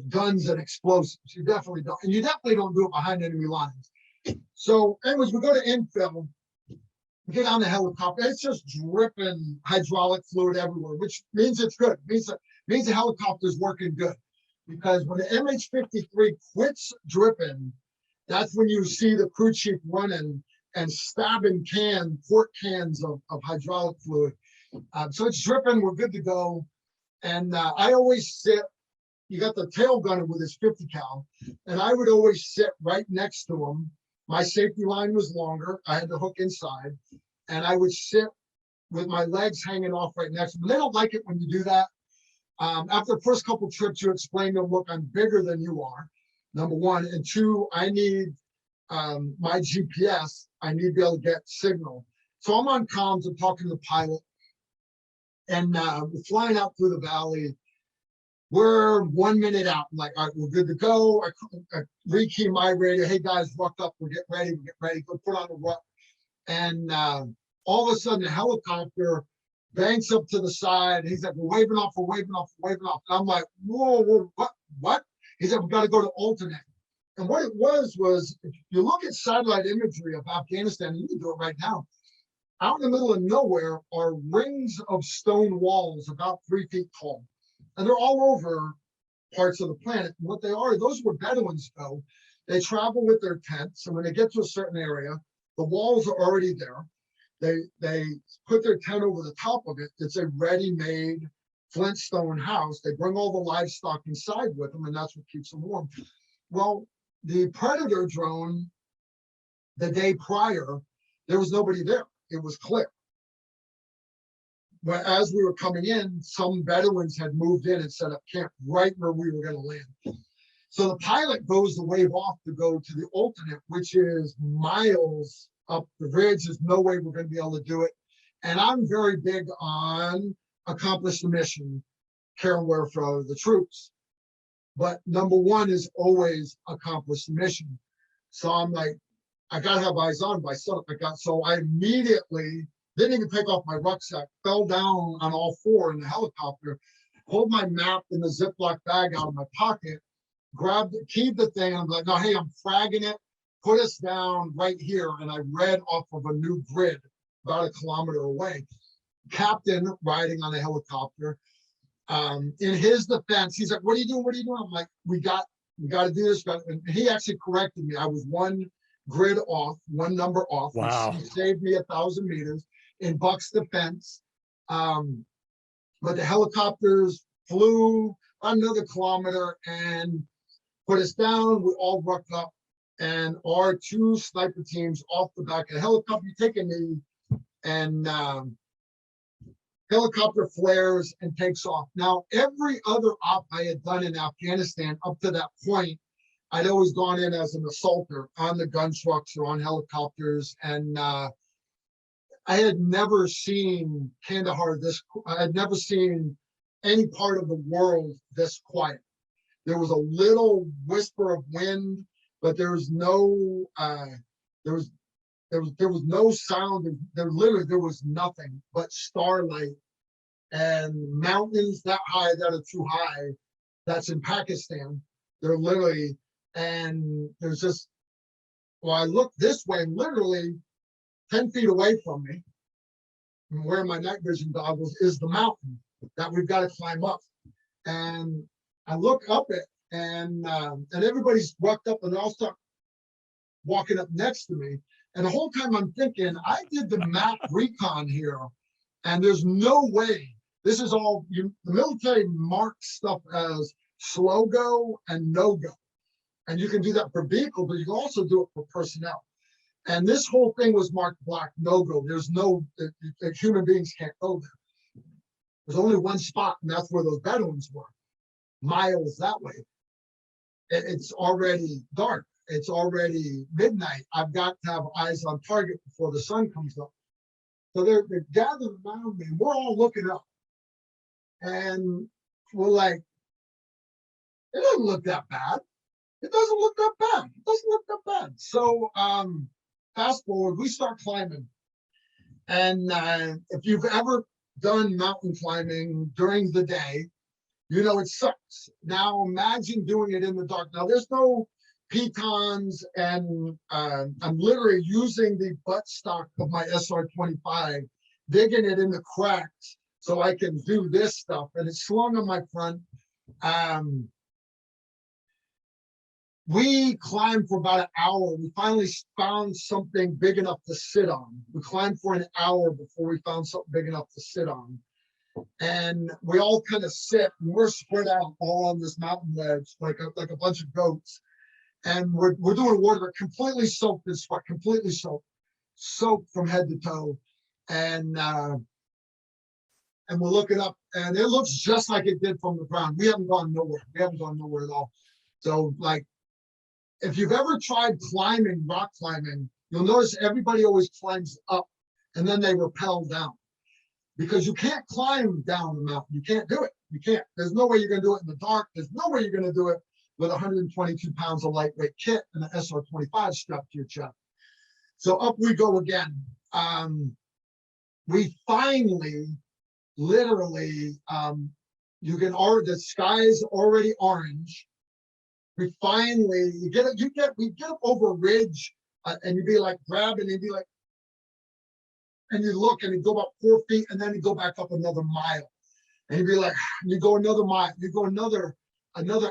guns and explosives. You definitely don't. And you definitely don't do it behind enemy lines. So anyways, we go to infill, we get on the helicopter. It's just dripping hydraulic fluid everywhere, which means it's good. It means the helicopter's working good. Because when the MH-53 quits dripping, that's when you see the crew chief running and stabbing quart cans of hydraulic fluid. So it's dripping, we're good to go. And I always sit, you got the tail gunner with his 50 cal, and I would always sit right next to him. My safety line was longer. I had the hook inside, and I would sit with my legs hanging off right next to them. They don't like it when you do that. After the first couple trips, you explain to them, look, I'm bigger than you are, number one. And two, I need my GPS. I need to be able to get signal. So I'm on comms, I'm talking to the pilot, and we're flying out through the valley. We're 1 minute out. I'm like, all right, we're good to go. I rekey my radio. Hey guys, ruck up. We're getting ready. Go put on the ruck. And all of a sudden, the helicopter banks up to the side. He's like, we're waving off. And I'm like, whoa, what? He said, we got to go to alternate. And what it was if you look at satellite imagery of Afghanistan, you can do it right now. Out in the middle of nowhere are rings of stone walls about 3 feet tall. And they're all over parts of the planet. And what they are, those where Bedouins go. They travel with their tents. And when they get to a certain area, the walls are already there. They put their tent over the top of it. It's a ready-made Flintstone house. They bring all the livestock inside with them, and that's what keeps them warm. Well, the Predator drone, the day prior, there was nobody there. It was clear. But as we were coming in, some Bedouins had moved in and set up camp right where we were going to land. So the pilot goes to wave off to go to the alternate, which is miles up the ridge. There's no way we're going to be able to do it. And I'm very big on accomplish the mission, care and wear for the troops. But number one is always accomplish the mission. So I'm like, I got to have eyes on by sunup. So I immediately didn't even take off my rucksack, fell down on all four in the helicopter, pulled my map in the Ziploc bag out of my pocket, grabbed, keyed the thing. I'm like, no, hey, I'm fragging it. Put us down right here. And I read off of a new grid about 1 kilometer away. Captain riding on a helicopter. In his defense, he's like, what are you doing? I'm like, we got to do this. And he actually corrected me. I was 1 grid off, 1 number off. Wow. He saved me 1,000 meters in Buck's defense. But the helicopters flew another kilometer and put us down. We all rucked up, and our 2 sniper teams off the back of the helicopter, you take a knee, and helicopter flares and takes off. Now, every other op I had done in Afghanistan up to that point, I'd always gone in as an assaulter on the gun trucks or on helicopters. And I had never seen Kandahar I had never seen any part of the world this quiet. There was a little whisper of wind, but there was no, there was no sound. There was nothing but starlight and mountains that high that are too high. That's in Pakistan. They're literally, and there's just, well, I look this way, literally 10 feet away from me, and wearing my night vision goggles, is the mountain that we've got to climb up. And I look up it, and everybody's walked up, and they all start walking up next to me. And the whole time I'm thinking, I did the map recon here, and there's no way. This is all, the military marks stuff as slow go and no go. And you can do that for vehicle, but you can also do it for personnel. And this whole thing was marked black, no go. There's no, human beings can't go there. There's only one spot, and that's where those Bedouins were, miles that way. It's already dark. It's already midnight. I've got to have eyes on target before the sun comes up. So they're gathered around me. We're all looking up. And we're like, it doesn't look that bad. It doesn't look that bad. It doesn't look that bad. So fast forward, we start climbing. And if you've ever done mountain climbing during the day, you know it sucks. Now imagine doing it in the dark. Now there's no pitons, and I'm literally using the buttstock of my SR-25, digging it in the cracks so I can do this stuff. And it's slung on my front. We climbed for about an hour. We finally found something big enough to sit on. We climbed for an hour before we found something big enough to sit on. And we all kind of sit, and we're spread out all on this mountain ledge, like a bunch of goats. And we're doing water, completely soaked in sweat, completely soaked from head to toe. And we're looking up, and it looks just like it did from the ground. We haven't gone nowhere. We haven't gone nowhere at all. So, like, if you've ever tried climbing, rock climbing, you'll notice everybody always climbs up, and then they rappel down. Because you can't climb down the mountain. You can't do it. You can't. There's no way you're going to do it in the dark. There's no way you're going to do it with 122 pounds of lightweight kit and an SR-25 strapped to your chest. So up we go again. We finally, literally, the sky's already orange. We finally, we get up over a ridge, and you'd be like grabbing, and you'd be like, and you look, and you go about 4 feet, and then you go back up another mile, and you'd be like, you go another mile, you go another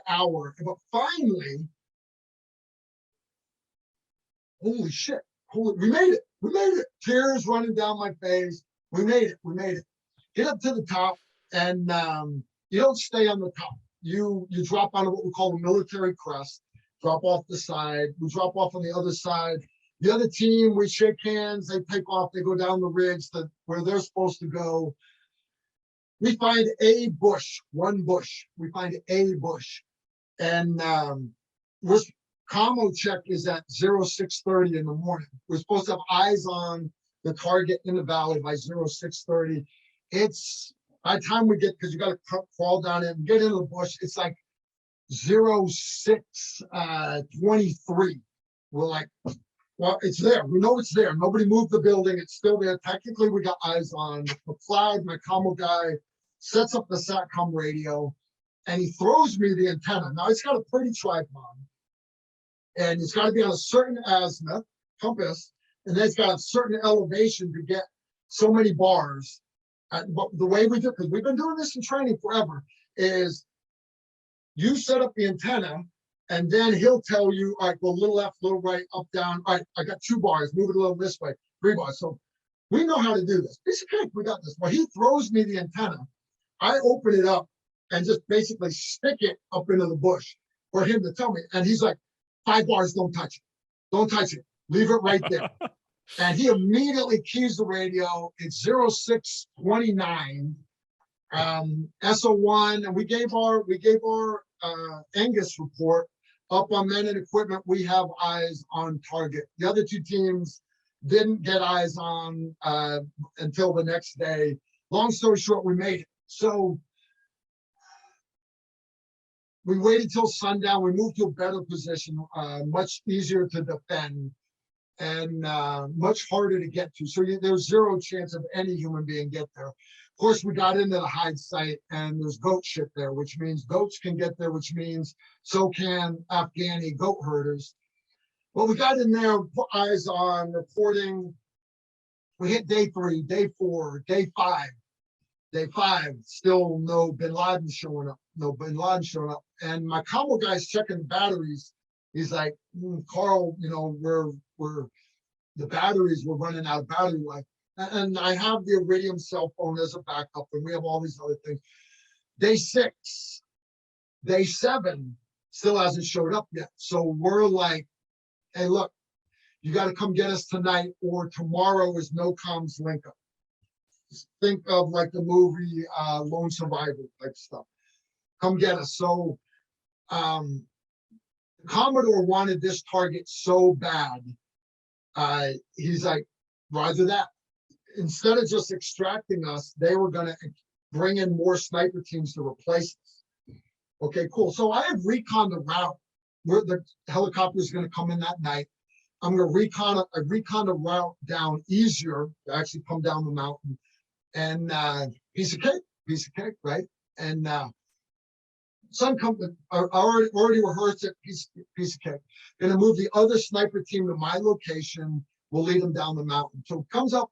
hour, but finally, holy shit, we made it, tears running down my face, we made it, get up to the top, and you don't stay on the top, you drop onto what we call a military crest, drop off the side, we drop off on the other side. The other team, we shake hands, they take off, they go down the ridge where they're supposed to go. We find one bush. We find a bush. And commo check is at 0630 in the morning. We're supposed to have eyes on the target in the valley by 0630. It's, by the time we get, because you got to crawl down in and get into the bush, it's like 0623. We're like, well, it's there. We know it's there. Nobody moved the building. It's still there. Technically, we got eyes on. McLeod, my commo guy, sets up the SATCOM radio, and he throws me the antenna. Now, it's got a pretty tripod, and it's got to be on a certain azimuth, compass, and then it's got a certain elevation to get so many bars. But the way we do, because we've been doing this in training forever, is you set up the antenna, and then he'll tell you, all right, go a little left, a little right, up, down. All right, I got 2 bars, move it a little this way, 3 bars. So we know how to do this. Piece of cake, we got this. Well, he throws me the antenna. I open it up and just basically stick it up into the bush for him to tell me. And he's like, 5 bars, don't touch it. Don't touch it. Leave it right there. And he immediately keys the radio. It's 0629. SO1, and we gave our Angus report. Up on men and equipment, we have eyes on target. The other 2 teams didn't get eyes on until the next day. Long story short, we made it. So we waited till sundown. We moved to a better position, much easier to defend, and much harder to get to. So there's 0 chance of any human being get there. Of course, we got into the hide site, and there's goat shit there, which means goats can get there, which means so can Afghani goat herders. Well, we got in there, put eyes on, reporting. We hit day 3, day 4, day 5. Day 5, still no bin Laden showing up. And my combo guy's checking the batteries. He's like, Carl, we're the batteries, we're running out of battery life. And I have the Iridium cell phone as a backup, and we have all these other things. Day 6, day 7, still hasn't showed up yet. So we're like, hey, look, you got to come get us tonight, or tomorrow is no comms link up. think of like the movie Lone Survivor type stuff. Come get us. So the Commodore wanted this target so bad. He's like, roger that. Instead of just extracting us, they were going to bring in more sniper teams to replace us. Okay, cool. So I have recon the route where the helicopter is going to come in that night. I'm going to recon the route down easier to actually come down the mountain. And piece of cake, right? And Sun company already rehearsed it, piece of cake. Gonna move the other sniper team to my location. We'll lead them down the mountain. So it comes up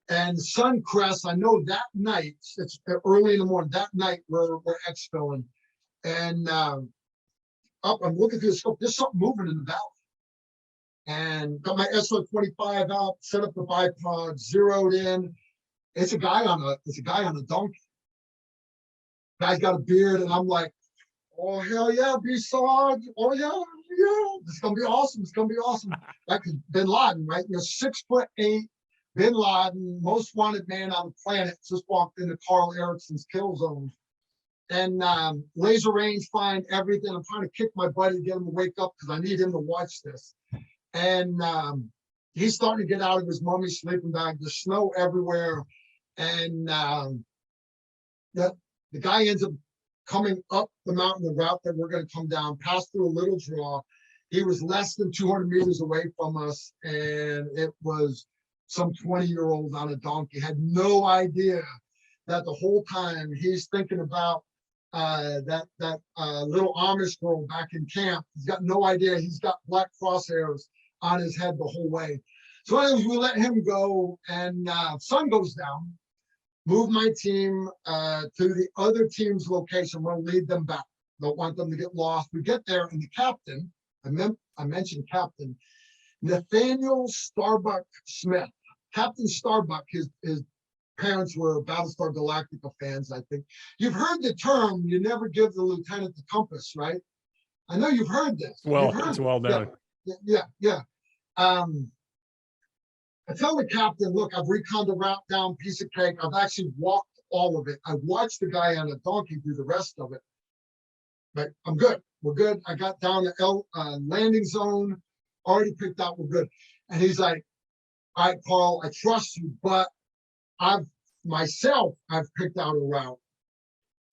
and sun crests. I know that night, it's early in the morning, that night we're exfilling. And up, I'm looking through the scope, there's something moving in the valley. And got my SO-25 out, set up the bipod, zeroed in. It's a guy on a donkey. Guy's got a beard, and I'm like, oh hell yeah, B-Sod. Oh yeah, it's gonna be awesome. It's gonna be awesome. Like Bin Laden, right? You're 6'8", Bin Laden, most wanted man on the planet, just walked into Karl Erickson's kill zone. And laser range, find everything. I'm trying to kick my buddy to get him to wake up because I need him to watch this. And he's starting to get out of his mummy sleeping bag. There's snow everywhere. And the guy ends up coming up the mountain, the route that we're going to come down, pass through a little draw. He was less than 200 meters away from us, and it was some 20-year-old on a donkey. Had no idea that the whole time he's thinking about that little Amish girl back in camp. He's got no idea. He's got black crosshairs on his head the whole way. So anyways, we let him go, and sun goes down. Move my team to the other team's location. I'm going to lead them back. Don't want them to get lost. We get there, and the captain, I mentioned Captain Nathaniel Starbuck Smith. Captain Starbuck, his parents were Battlestar Galactica fans, I think. You've heard the term, you never give the lieutenant the compass, right? I know you've heard this. Well, it's well known. Yeah. I tell the captain, look, I've reconned the route down, piece of cake. I've actually walked all of it. I watched the guy on a donkey do the rest of it. But I'm good. We're good. I got down to landing zone, already picked out, we're good. And he's like, all right, Carl, I trust you, but I've picked out a route.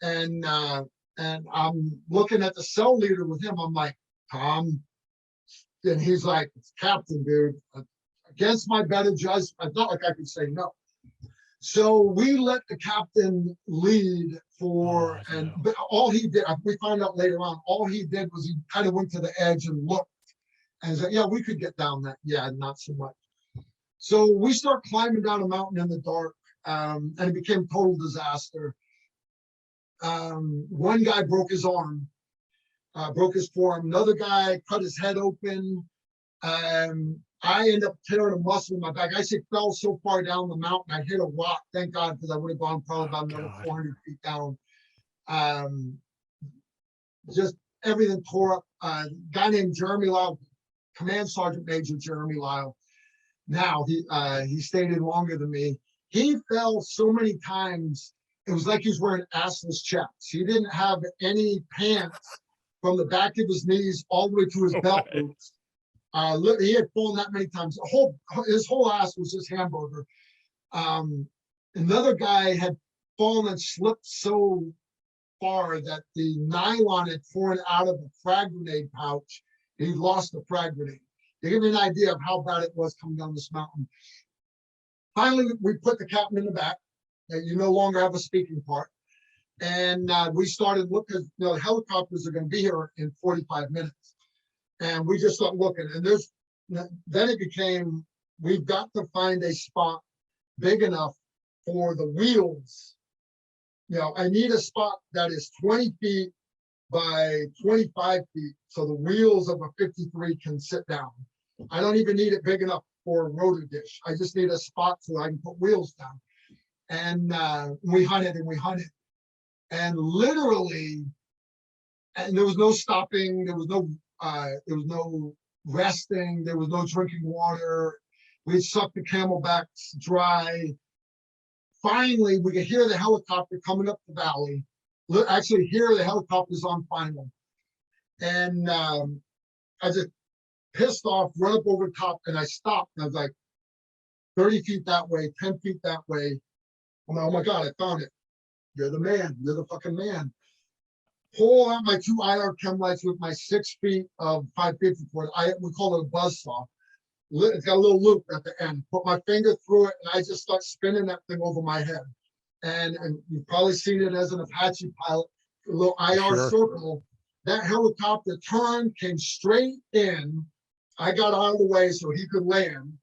And I'm looking at the cell leader with him. I'm like, Tom. And he's like, it's Captain, dude. Against my better judgment, I felt like I could say no. So we let the captain lead but all he did, we found out later on, all he did was he kind of went to the edge and looked and said, yeah, we could get down that. Yeah, not so much. So we start climbing down a mountain in the dark, and it became total disaster. One guy broke his arm, broke his forearm. Another guy cut his head open. I ended up tearing a muscle in my back. I actually fell so far down the mountain, I hit a rock. Thank God, because I would have gone probably about another 400 feet down. Just everything tore up. Guy named Jeremy Lyle, Command Sergeant Major Jeremy Lyle. Now he stayed in longer than me. He fell so many times. It was like he was wearing assless chaps. He didn't have any pants from the back of his knees all the way to his belt boots. He had fallen that many times. His whole ass was just hamburger. Another guy had fallen and slipped so far that the nylon had torn out of the frag grenade pouch. He lost the frag grenade. To give you an idea of how bad it was coming down this mountain. Finally, we put the captain in the back. You no longer have a speaking part. And we started looking, the helicopters are going to be here in 45 minutes. And we just started looking, and then it became, we've got to find a spot big enough for the wheels. I need a spot that is 20 feet by 25 feet, so the wheels of a 53 can sit down. I don't even need it big enough for a rotor dish. I just need a spot so I can put wheels down. And we hunted and we hunted. And literally, and there was no stopping, there was no resting, there was no drinking water. We sucked the camelbacks dry. finally, we could hear the helicopter coming up the valley. Actually, hear the helicopters on final. And I just pissed off, run up over the top, and I stopped. And I was like, 30 feet that way, 10 feet that way. I'm like, oh my God, I found it. You're the man. You're the fucking man. Pull out my 2 IR chem lights with my 6 feet of 554. We call it a buzzsaw. It's got a little loop at the end. Put my finger through it, and I just start spinning that thing over my head. And you've probably seen it as an Apache pilot, a little IR circle. That helicopter turned, came straight in. I got out of the way so he could land.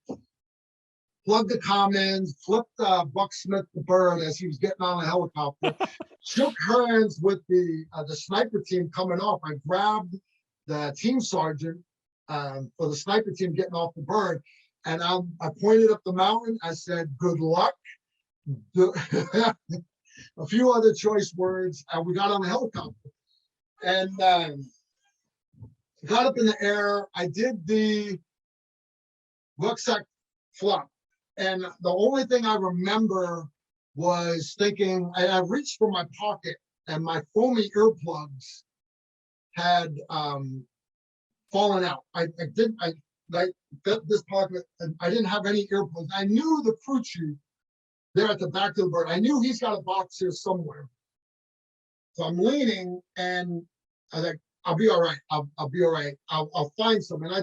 Plugged the commons, flipped Buck Smith the bird as he was getting on the helicopter. Shook hands with the sniper team coming off. I grabbed the team sergeant for the sniper team getting off the bird, and I pointed up the mountain. I said, "Good luck." A few other choice words, and we got on the helicopter and got up in the air. I did the rucksack flop. And the only thing I remember was thinking, I reached for my pocket and my foamy earplugs had fallen out. I this pocket, and I didn't have any earplugs. I knew the crew chief there at the back of the bird. I knew he's got a box here somewhere. So I'm leaning and I was like, I'll be all right. I'll be all right. I'll find some. And I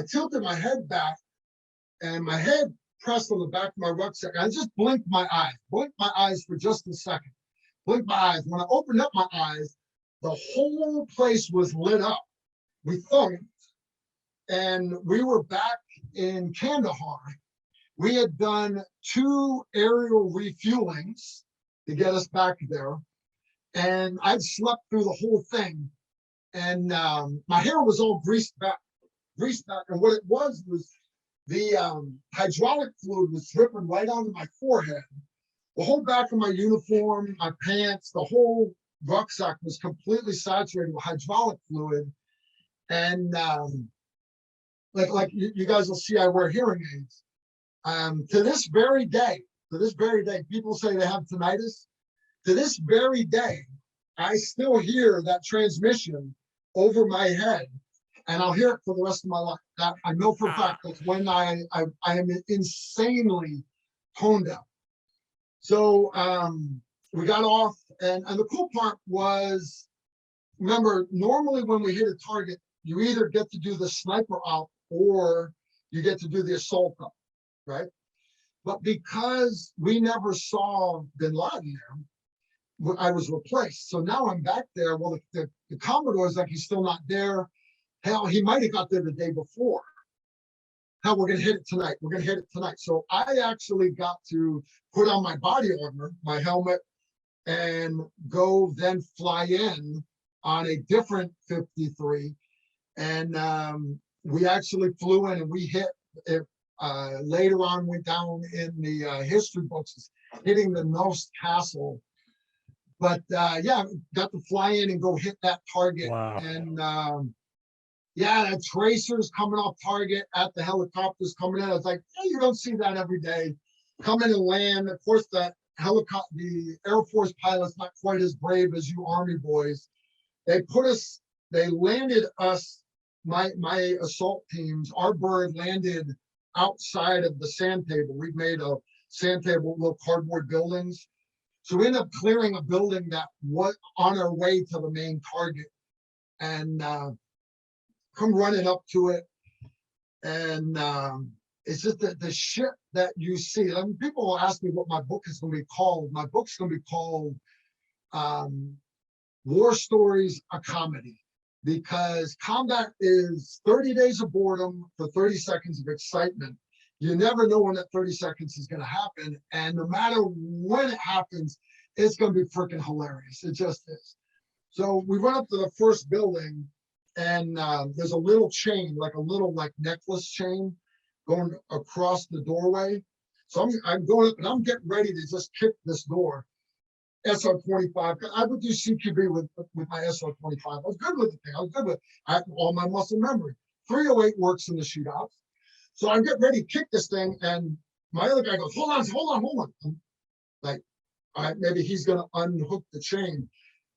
tilted my head back, and my head pressed on the back of my rucksack. I just blinked my eyes for just a second. Blinked my eyes. When I opened up my eyes, the whole place was lit up. We thunked, and we were back in Kandahar. We had done 2 aerial refuelings to get us back there, and I'd slept through the whole thing. And my hair was all greased back. And what it was the hydraulic fluid was dripping right onto my forehead. The whole back of my uniform, my pants, the whole rucksack was completely saturated with hydraulic fluid. And like you guys will see, I wear hearing aids. To this very day, people say they have tinnitus. To this very day, I still hear that transmission over my head, and I'll hear it for the rest of my life. That I know for a fact that's when I am insanely toned out. So we got off, and the cool part was, remember, normally when we hit a target, you either get to do the sniper op or you get to do the assault op, right? But because we never saw bin Laden there, I was replaced. So now I'm back there. Well, the Commodore's like, he's still not there. Hell, he might have got there the day before. Hell, we're going to hit it tonight. We're going to hit it tonight. So I actually got to put on my body armor, my helmet, and go then fly in on a different 53. And we actually flew in and we hit it. Later on, went down in the history books, hitting the Nost Castle. But yeah, got to fly in and go hit that target. Wow. And yeah, the tracers coming off target at the helicopters coming in. I was like, hey, you don't see that every day. Come in and land. Of course, the Air Force pilot's not quite as brave as you Army boys. They landed us, my assault teams, our bird landed outside of the sand table. We've made a sand table, little cardboard buildings. So we ended up clearing a building that was on our way to the main target, and come running up to it. And it's just the shit that you see. I mean, people will ask me what my book is going to be called. My book's going to be called War Stories, a Comedy, because combat is 30 days of boredom for 30 seconds of excitement. You never know when that 30 seconds is going to happen. And no matter when it happens, it's going to be freaking hilarious. It just is. So we went up to the first building, and there's a little chain, like a little necklace chain going across the doorway. So I'm going up and I'm getting ready to just kick this door. SR-25. I would do CQB with my SR-25. I was good with the thing. I was good with it. I have all my muscle memory. 308 works in the shootouts. So I'm getting ready to kick this thing, and my other guy goes, hold on. like, all right, maybe he's going to unhook the chain.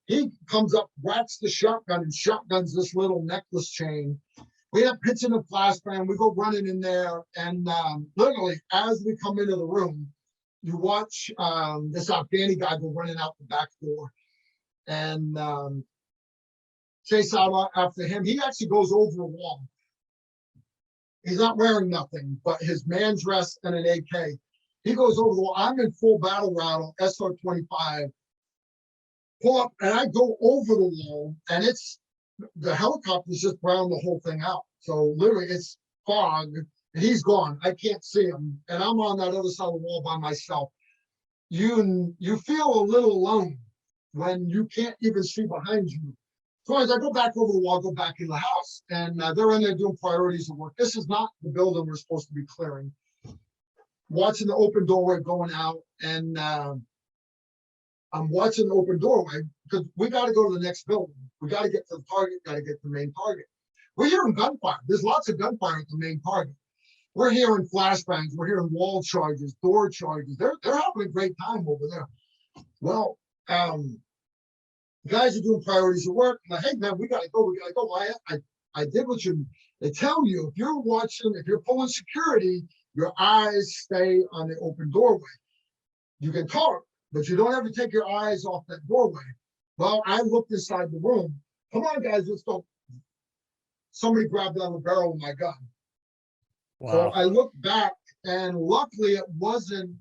He comes up, whacks the shotgun, and shotguns this little necklace chain. We have pitching a flashbang. We go running in there, and literally, as we come into the room, you watch this Afghani guy go running out the back door, and chase out after him. He actually goes over a wall. He's not wearing nothing but his man dress and an AK. He goes over the wall. I'm in full battle rattle, SR-25. Pull up, and I go over the wall, and the helicopter's just browned the whole thing out. So literally, it's fog, and he's gone. I can't see him, and I'm on that other side of the wall by myself. You feel a little alone when you can't even see behind you. So as I go back over the wall, go back in the house, and they're in there doing priorities of work. This is not the building we're supposed to be clearing. Watching the open doorway going out, and I'm watching the open doorway because we got to go to the next building. We got to get to the target, got to get to the main target. We're hearing gunfire. There's lots of gunfire at the main target. We're hearing flashbangs. We're hearing wall charges, door charges. They're having a great time over there. Well, guys are doing priorities of work. I'm like, hey man, we gotta go. We gotta go. I did what they tell you. If you're watching, if you're pulling security, your eyes stay on the open doorway. You can talk, but you don't ever take your eyes off that doorway. Well, I looked inside the room. Come on, guys, let's go. Somebody grabbed on the barrel of my gun. Wow. So I looked back, and luckily it wasn't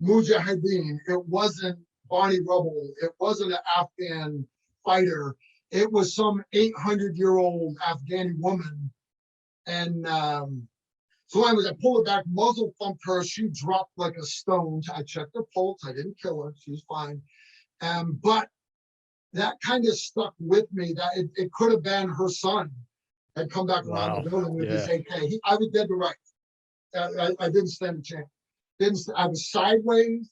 Mujahideen. It wasn't Barney Rubble. It wasn't an Afghan fighter. It was some 800-year-old Afghani woman. And so anyways, I pulled it back, muzzle thumped her. She dropped like a stone. I checked her pulse. I didn't kill her. She was fine. But that kind of stuck with me that it could have been her son had come back around the building with his AK. I was dead to rights. I didn't stand a chance. I was sideways,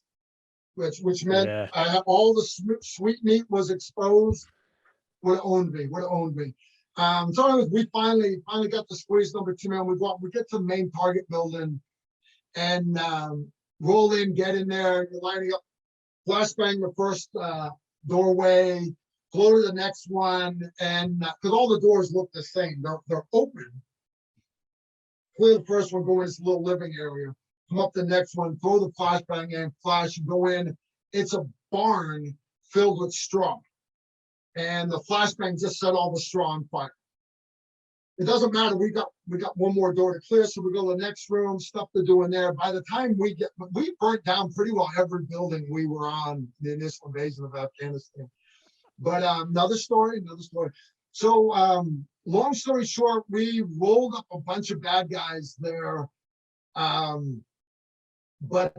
which meant I had all the sweet meat was exposed. Would have owned me. So anyways, we finally got the squeeze number 2, man. We get to the main target building, and roll in, get in there. You're lining up, flashbang the first doorway, go to the next one, and because all the doors look the same, they're open. Clear the first one, go in this little living area. Come up the next one, throw the flashbang in, flash, go in. It's a barn filled with straw, and the flashbang just set all the straw on fire. It doesn't matter. We got one more door to clear, so we go to the next room, stuff to do in there. By the time we burnt down pretty well every building we were on the initial invasion of Afghanistan. But another story. So long story short, we rolled up a bunch of bad guys there. But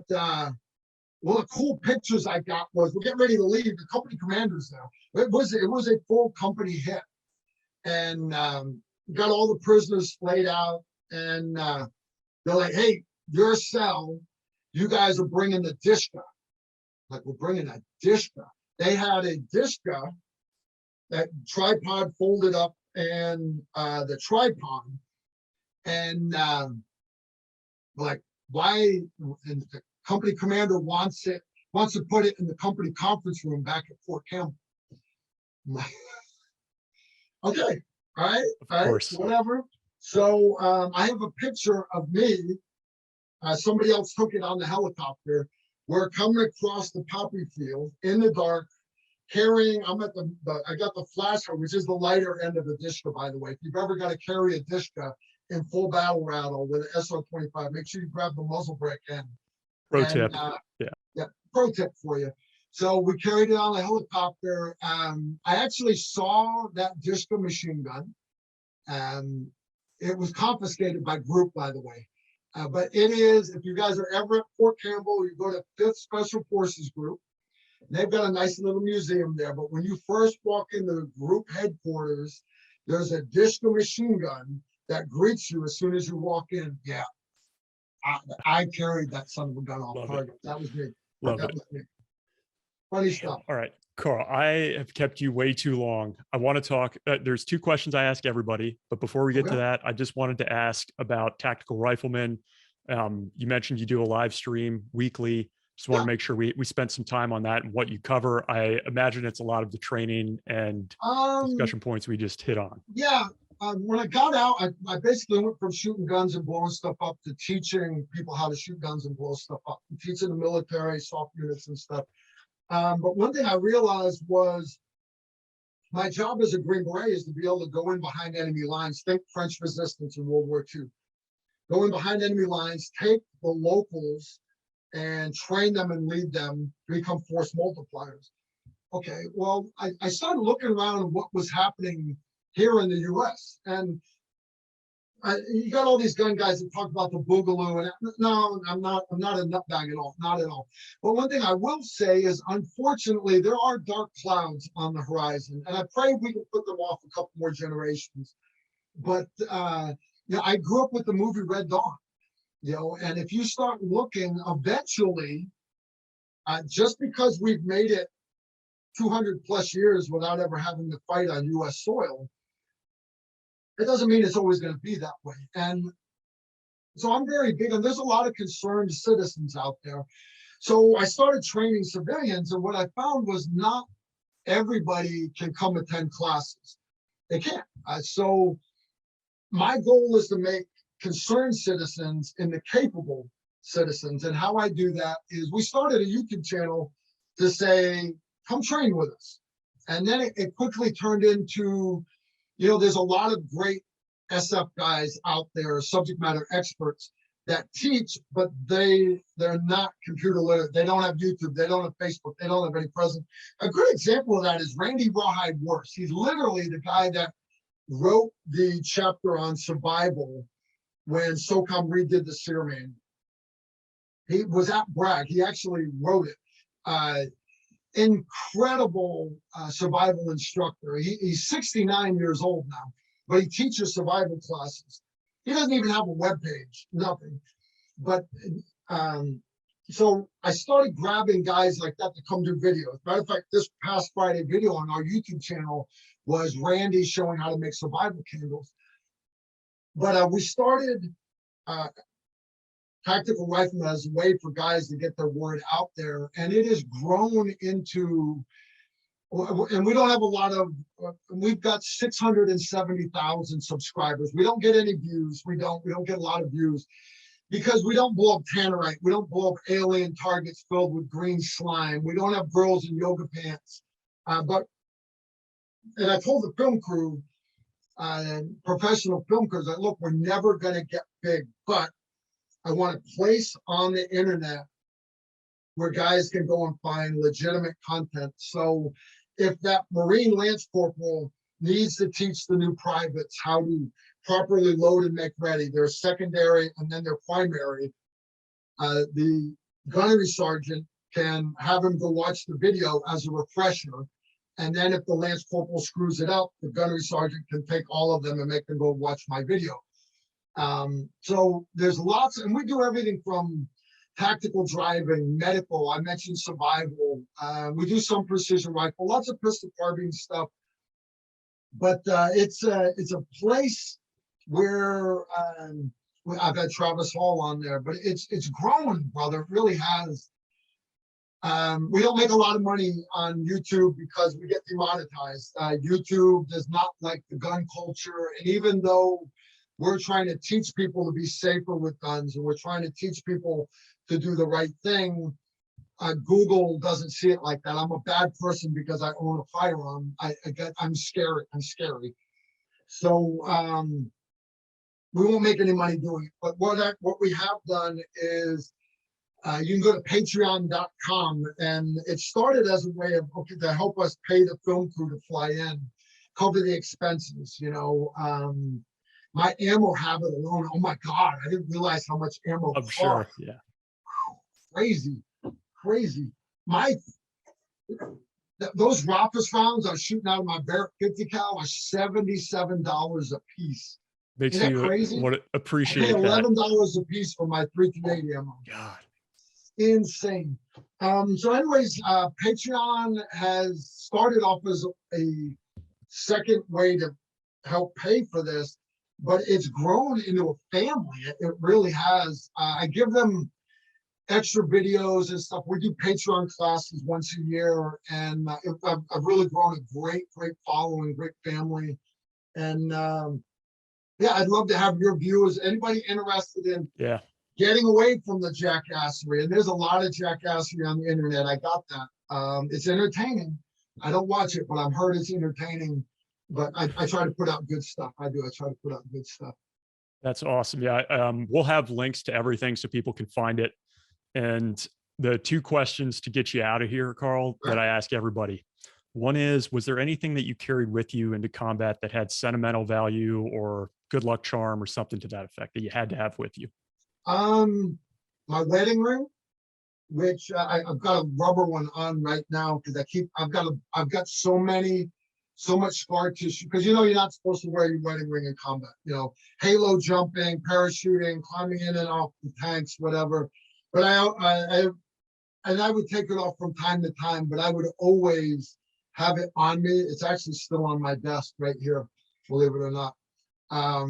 one of the cool pictures I got was we're getting ready to leave. The company commander's there. It was a full company hit, and got all the prisoners splayed out, and they're like, "Hey, your cell, you guys are bringing the dishka." Like, we're bringing a dishka. They had a dishka, that tripod folded up, and the tripod, and like, why? And the company commander wants to put it in the company conference room back at Fort Campbell. Okay, all right, of course, whatever. So I have a picture of me. Somebody else took it on the helicopter. We're coming across the poppy field in the dark, carrying. I got the flasher, which is the lighter end of the dishka, by the way. If you've ever got to carry a dishka in full battle rattle with an SR-25, make sure you grab the muzzle brake end. Pro tip. Yeah, pro tip for you. So we carried it on a helicopter. I actually saw that dishka machine gun. It was confiscated by group, by the way. But it is, if you guys are ever at Fort Campbell, you go to 5th Special Forces Group. They've got a nice little museum there. But when you first walk into the group headquarters, there's a dishka machine gun that greets you as soon as you walk in. Yeah, I carried that son of a gun off target. That was me. Love it. Was me. Funny stuff. All right, Karl, I have kept you way too long. I want to talk. There's 2 questions I ask everybody, but before we get to that, I just wanted to ask about Tactical Rifleman. You mentioned you do a live stream weekly. Just want to make sure we spent some time on that and what you cover. I imagine it's a lot of the training and discussion points we just hit on. Yeah. When I got out, I basically went from shooting guns and blowing stuff up to teaching people how to shoot guns and blow stuff up, and teaching the military, soft units and stuff. But one thing I realized was my job as a Green Beret is to be able to go in behind enemy lines, think French resistance in World War II. Go in behind enemy lines, take the locals and train them and lead them to become force multipliers. Okay, well, I started looking around at what was happening here in the US. And you got all these gun guys that talk about the boogaloo, and no, I'm not a nutbag at all, not at all. But one thing I will say is, unfortunately, there are dark clouds on the horizon, and I pray we can put them off a couple more generations. But I grew up with the movie Red Dawn, and if you start looking, eventually, just because we've made it 200 plus years without ever having to fight on US soil, it doesn't mean it's always going to be that way. And so I'm very big, and there's a lot of concerned citizens out there. So I started training civilians, and what I found was not everybody can come attend classes. They can't. So my goal is to make concerned citizens into capable citizens. And how I do that is we started a YouTube channel to say, come train with us. And then it quickly turned into, there's a lot of great SF guys out there, subject matter experts that teach, but they're not computer literate. They don't have YouTube. They don't have Facebook. They don't have any presence. A good example of that is Randy Rawhide Worse. He's literally the guy that wrote the chapter on survival when SOCOM redid the SEER manual. He was at Bragg. He actually wrote it. Incredible survival instructor. He's 69 years old now, but he teaches survival classes. He doesn't even have a web page, nothing. But so I started grabbing guys like that to come do videos. Matter of fact, this past Friday video on our YouTube channel was Randy showing how to make survival candles. But we started Tactical Rifleman as a way for guys to get their word out there. And it has grown into, and we don't have a lot of, we've got 670,000 subscribers. We don't get any views. We don't get a lot of views because we don't blow up tannerite. We don't blow up alien targets filled with green slime. We don't have girls in yoga pants. And I told the film crew, professional film crews, that look, we're never going to get big, but I want a place on the internet where guys can go and find legitimate content. So if that Marine Lance Corporal needs to teach the new privates how to properly load and make ready, their secondary and then their primary, the gunnery sergeant can have him go watch the video as a refresher. And then if the Lance Corporal screws it up, the gunnery sergeant can take all of them and make them go watch my video. So there's lots, and we do everything from tactical driving, medical, I mentioned survival, we do some precision rifle, lots of pistol carbine stuff. But it's a place where I've had Travis Hall on there, but it's growing, brother. It really has. We don't make a lot of money on YouTube because we get demonetized. YouTube does not like the gun culture, and even though we're trying to teach people to be safer with guns, and we're trying to teach people to do the right thing, Google doesn't see it like that. I'm a bad person because I own a firearm. I'm scary. I'm scary. So we won't make any money doing it. But what we have done is you can go to patreon.com, and it started as a way of to help us pay the film crew to fly in, cover the expenses, my ammo habit alone. Oh my God, I didn't realize how much ammo. I'm sure. Yeah. Crazy. Those Rockers rounds I was shooting out of my Barrett 50 cal are $77 a piece. Makes Isn't that you crazy? want to appreciate I pay $11 that. a piece for my 380 ammo. God. Insane. So anyways, Patreon has started off as a second way to help pay for this, but it's grown into a family. It really has. I give them extra videos and stuff. We do Patreon classes once a year, and I've really grown a great following, great family. And yeah, I'd love to have your viewers, anybody interested in getting away from the jackassery. And there's a lot of jackassery on the internet. I got that. It's entertaining. I don't watch it, but I've heard it's entertaining. But I try to put out good stuff. I do. I try to put out good stuff. That's awesome. Yeah. We'll have links to everything so people can find it. And the two questions to get you out of here, Karl, that I ask everybody. One is, was there anything that you carried with you into combat that had sentimental value or good luck charm or something to that effect that you had to have with you? My wedding ring, which I've got a rubber one on right now because I've got so much scar tissue, because you're not supposed to wear your wedding ring in combat. Halo jumping, parachuting, climbing in and off the tanks, whatever. But I would take it off from time to time, but I would always have it on me. It's actually still on my desk right here, believe it or not. Yeah,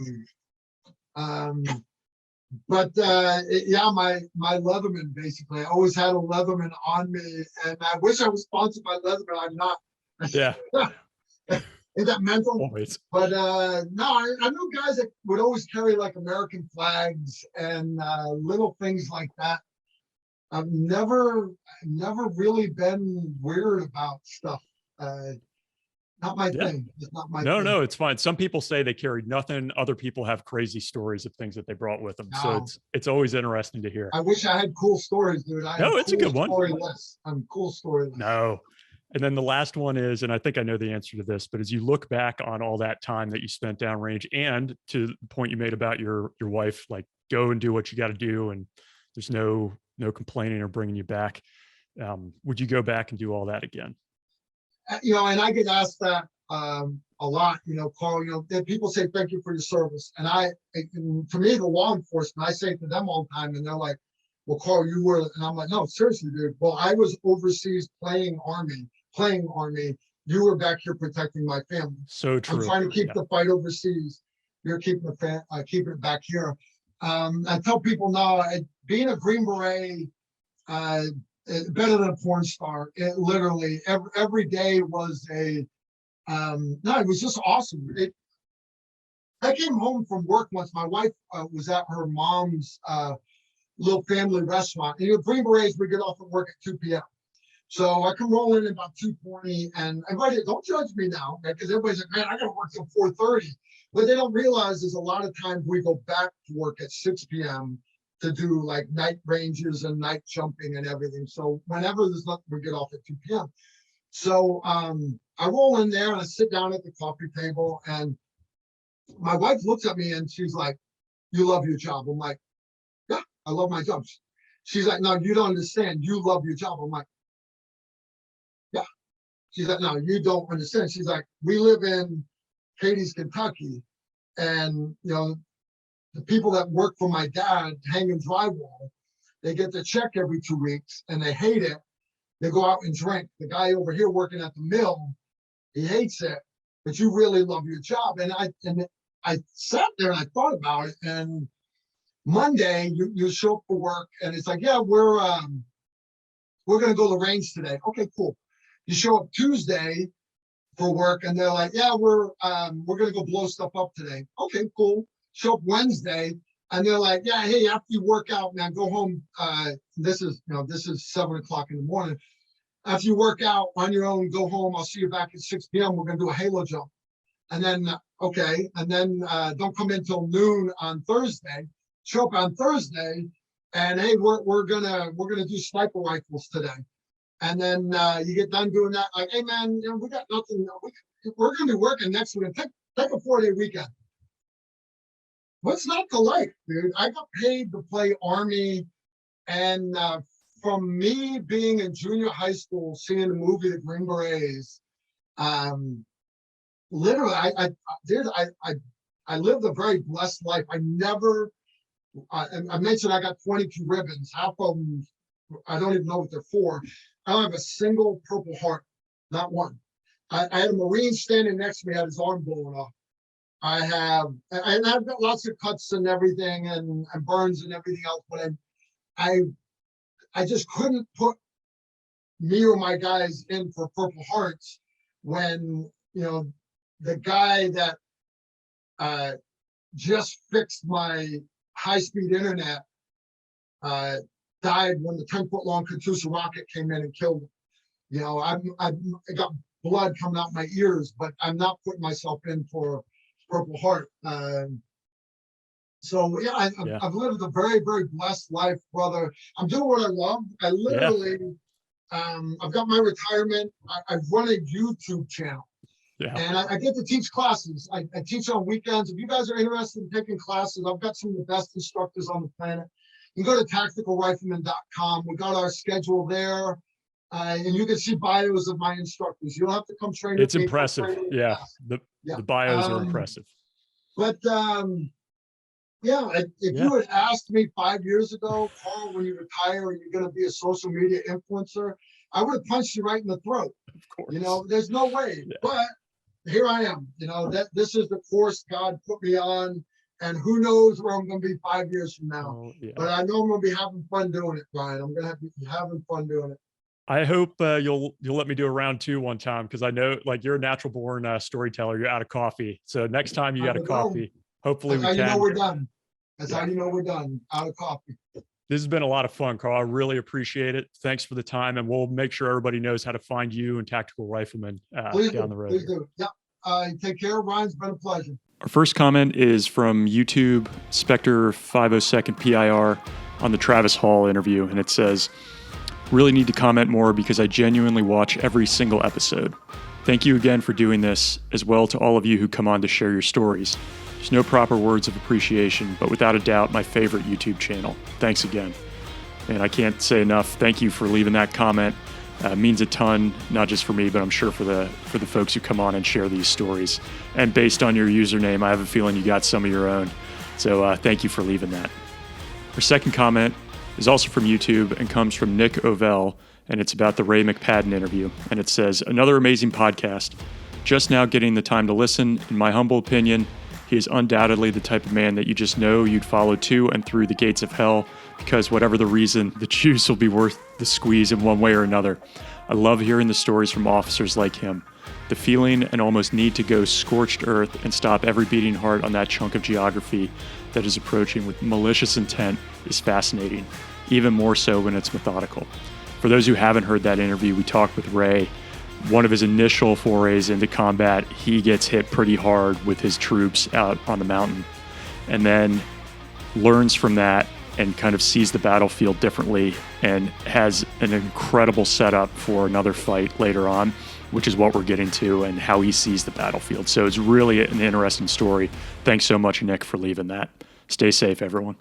my Leatherman, basically. I always had a Leatherman on me, and I wish I was sponsored by Leatherman. I'm not. Yeah. Is that mental? Always. But no, I know guys that would always carry like American flags and little things like that. I've never really been weird about stuff. Not my thing. It's not my thing. No, it's fine. Some people say they carried nothing. Other people have crazy stories of things that they brought with them. So it's always interesting to hear. I wish I had cool stories, dude. No, it's a good one. I'm cool storyless. No. And then the last one is, and I think I know the answer to this, but as you look back on all that time that you spent downrange, and to the point you made about your wife, like, go and do what you got to do, and there's no complaining or bringing you back. Would you go back and do all that again? And I get asked that a lot, Karl, people say, thank you for your service. And to me, the law enforcement, I say to them all the time, and they're like, well, Karl, you were, and I'm like, no, seriously, dude. Well, I was overseas playing Army. You were back here protecting my family. So true. I'm trying to keep the fight overseas. You're keeping keeping it back here. I tell people now, being a Green Beret, better than a porn star. It literally every day was it was just awesome. I came home from work once. My wife was at her mom's little family restaurant. And Green Berets, we get off at work at 2 p.m. So I come roll in about 2:20, and everybody, don't judge me now, because everybody's like, man, I gotta work till 4:30. What they don't realize is a lot of times we go back to work at 6 p.m. to do like night ranges and night jumping and everything. So whenever there's nothing, we get off at 2 p.m. So I roll in there and I sit down at the coffee table, and my wife looks at me and she's like, you love your job? I'm like, yeah, I love my job. She's like, no, you don't understand. You love your job. I'm like, yeah. She's like, no, you don't understand. She's like, we live in Cadiz, Kentucky, and the people that work for my dad hanging drywall, they get the check every 2 weeks and they hate it. They go out and drink. The guy over here working at the mill, he hates it, but you really love your job. And I sat there and I thought about it. And Monday you show up for work and it's like, yeah, we're gonna go to the range today. Okay, cool. You show up Tuesday for work and they're like, yeah, we're gonna go blow stuff up today. Okay, cool. Show up Wednesday and they're like, yeah, hey, after you work out, man, go home. This is 7 o'clock in the morning. After you work out on your own, go home. I'll see you back at 6 p.m. We're gonna do a halo jump. And then, okay, and then don't come in till noon on Thursday. Show up on Thursday, and hey, we're gonna do sniper rifles today. And then you get done doing that, like, hey man, we got nothing. We're gonna be working next week. Take a 4-day weekend. What's not the life, dude? I got paid to play Army, and from me being in junior high school, seeing the movie The Green Berets, literally, I lived a very blessed life. I mentioned I got 22 ribbons. Half of them, I don't even know what they're for. I don't have a single Purple Heart, not one. I had a Marine standing next to me, had his arm blown off. I've got lots of cuts and everything, and burns and everything else, but I just couldn't put me or my guys in for Purple Hearts when, the guy that just fixed my high-speed internet died when the 10-foot long Katyusha rocket came in and killed him. I got blood coming out my ears, but I'm not putting myself in for Purple Heart. I've lived a very, very blessed life, brother. I'm doing what I love. I literally, I've got my retirement. I run a YouTube channel. Yeah. And I get to teach classes. I teach on weekends. If you guys are interested in taking classes, I've got some of the best instructors on the planet. You can go to tacticalrifleman.com. We got our schedule there. And you can see bios of my instructors. You don't have to come train. It's impressive. Yeah. The bios are impressive. But if you had asked me 5 years ago, Karl, when you retire and you're going to be a social media influencer, I would have punched you right in the throat. Of course. There's no way. Yeah. But here I am. This is the course God put me on. And who knows where I'm going to be 5 years from now. Oh, yeah. But I know I'm going to be having fun doing it, Brian. I'm going to be having fun doing it. I hope you'll let me do a round 2 one time, because I know you're a natural born storyteller. You're out of coffee. So next time you got a coffee, hopefully we can. That's how you know we're done. That's how you know we're done. Out of coffee. This has been a lot of fun, Karl. I really appreciate it. Thanks for the time. And we'll make sure everybody knows how to find you and Tactical Rifleman down the road. Please do. Yep. Take care, Brian. It's been a pleasure. Our first comment is from YouTube, Spectre 502nd PIR on the Travis Hall interview. And it says, really need to comment more because I genuinely watch every single episode. Thank you again for doing this, as well to all of you who come on to share your stories. There's no proper words of appreciation, but without a doubt, my favorite YouTube channel. Thanks again. And I can't say enough. Thank you for leaving that comment. It means a ton, not just for me, but I'm sure for the folks who come on and share these stories. And based on your username, I have a feeling you got some of your own. So thank you for leaving that. Our second comment is also from YouTube and comes from Nick Ovell, and it's about the Ray McPadden interview. And it says, another amazing podcast. Just now getting the time to listen. In my humble opinion, he is undoubtedly the type of man that you just know you'd follow to and through the gates of hell, because whatever the reason, the juice will be worth the squeeze in one way or another. I love hearing the stories from officers like him. The feeling and almost need to go scorched earth and stop every beating heart on that chunk of geography that is approaching with malicious intent is fascinating, even more so when it's methodical. For those who haven't heard that interview, we talked with Ray. One of his initial forays into combat, he gets hit pretty hard with his troops out on the mountain, and then learns from that and kind of sees the battlefield differently and has an incredible setup for another fight later on, which is what we're getting to, and how he sees the battlefield. So it's really an interesting story. Thanks so much, Nick, for leaving that. Stay safe, everyone.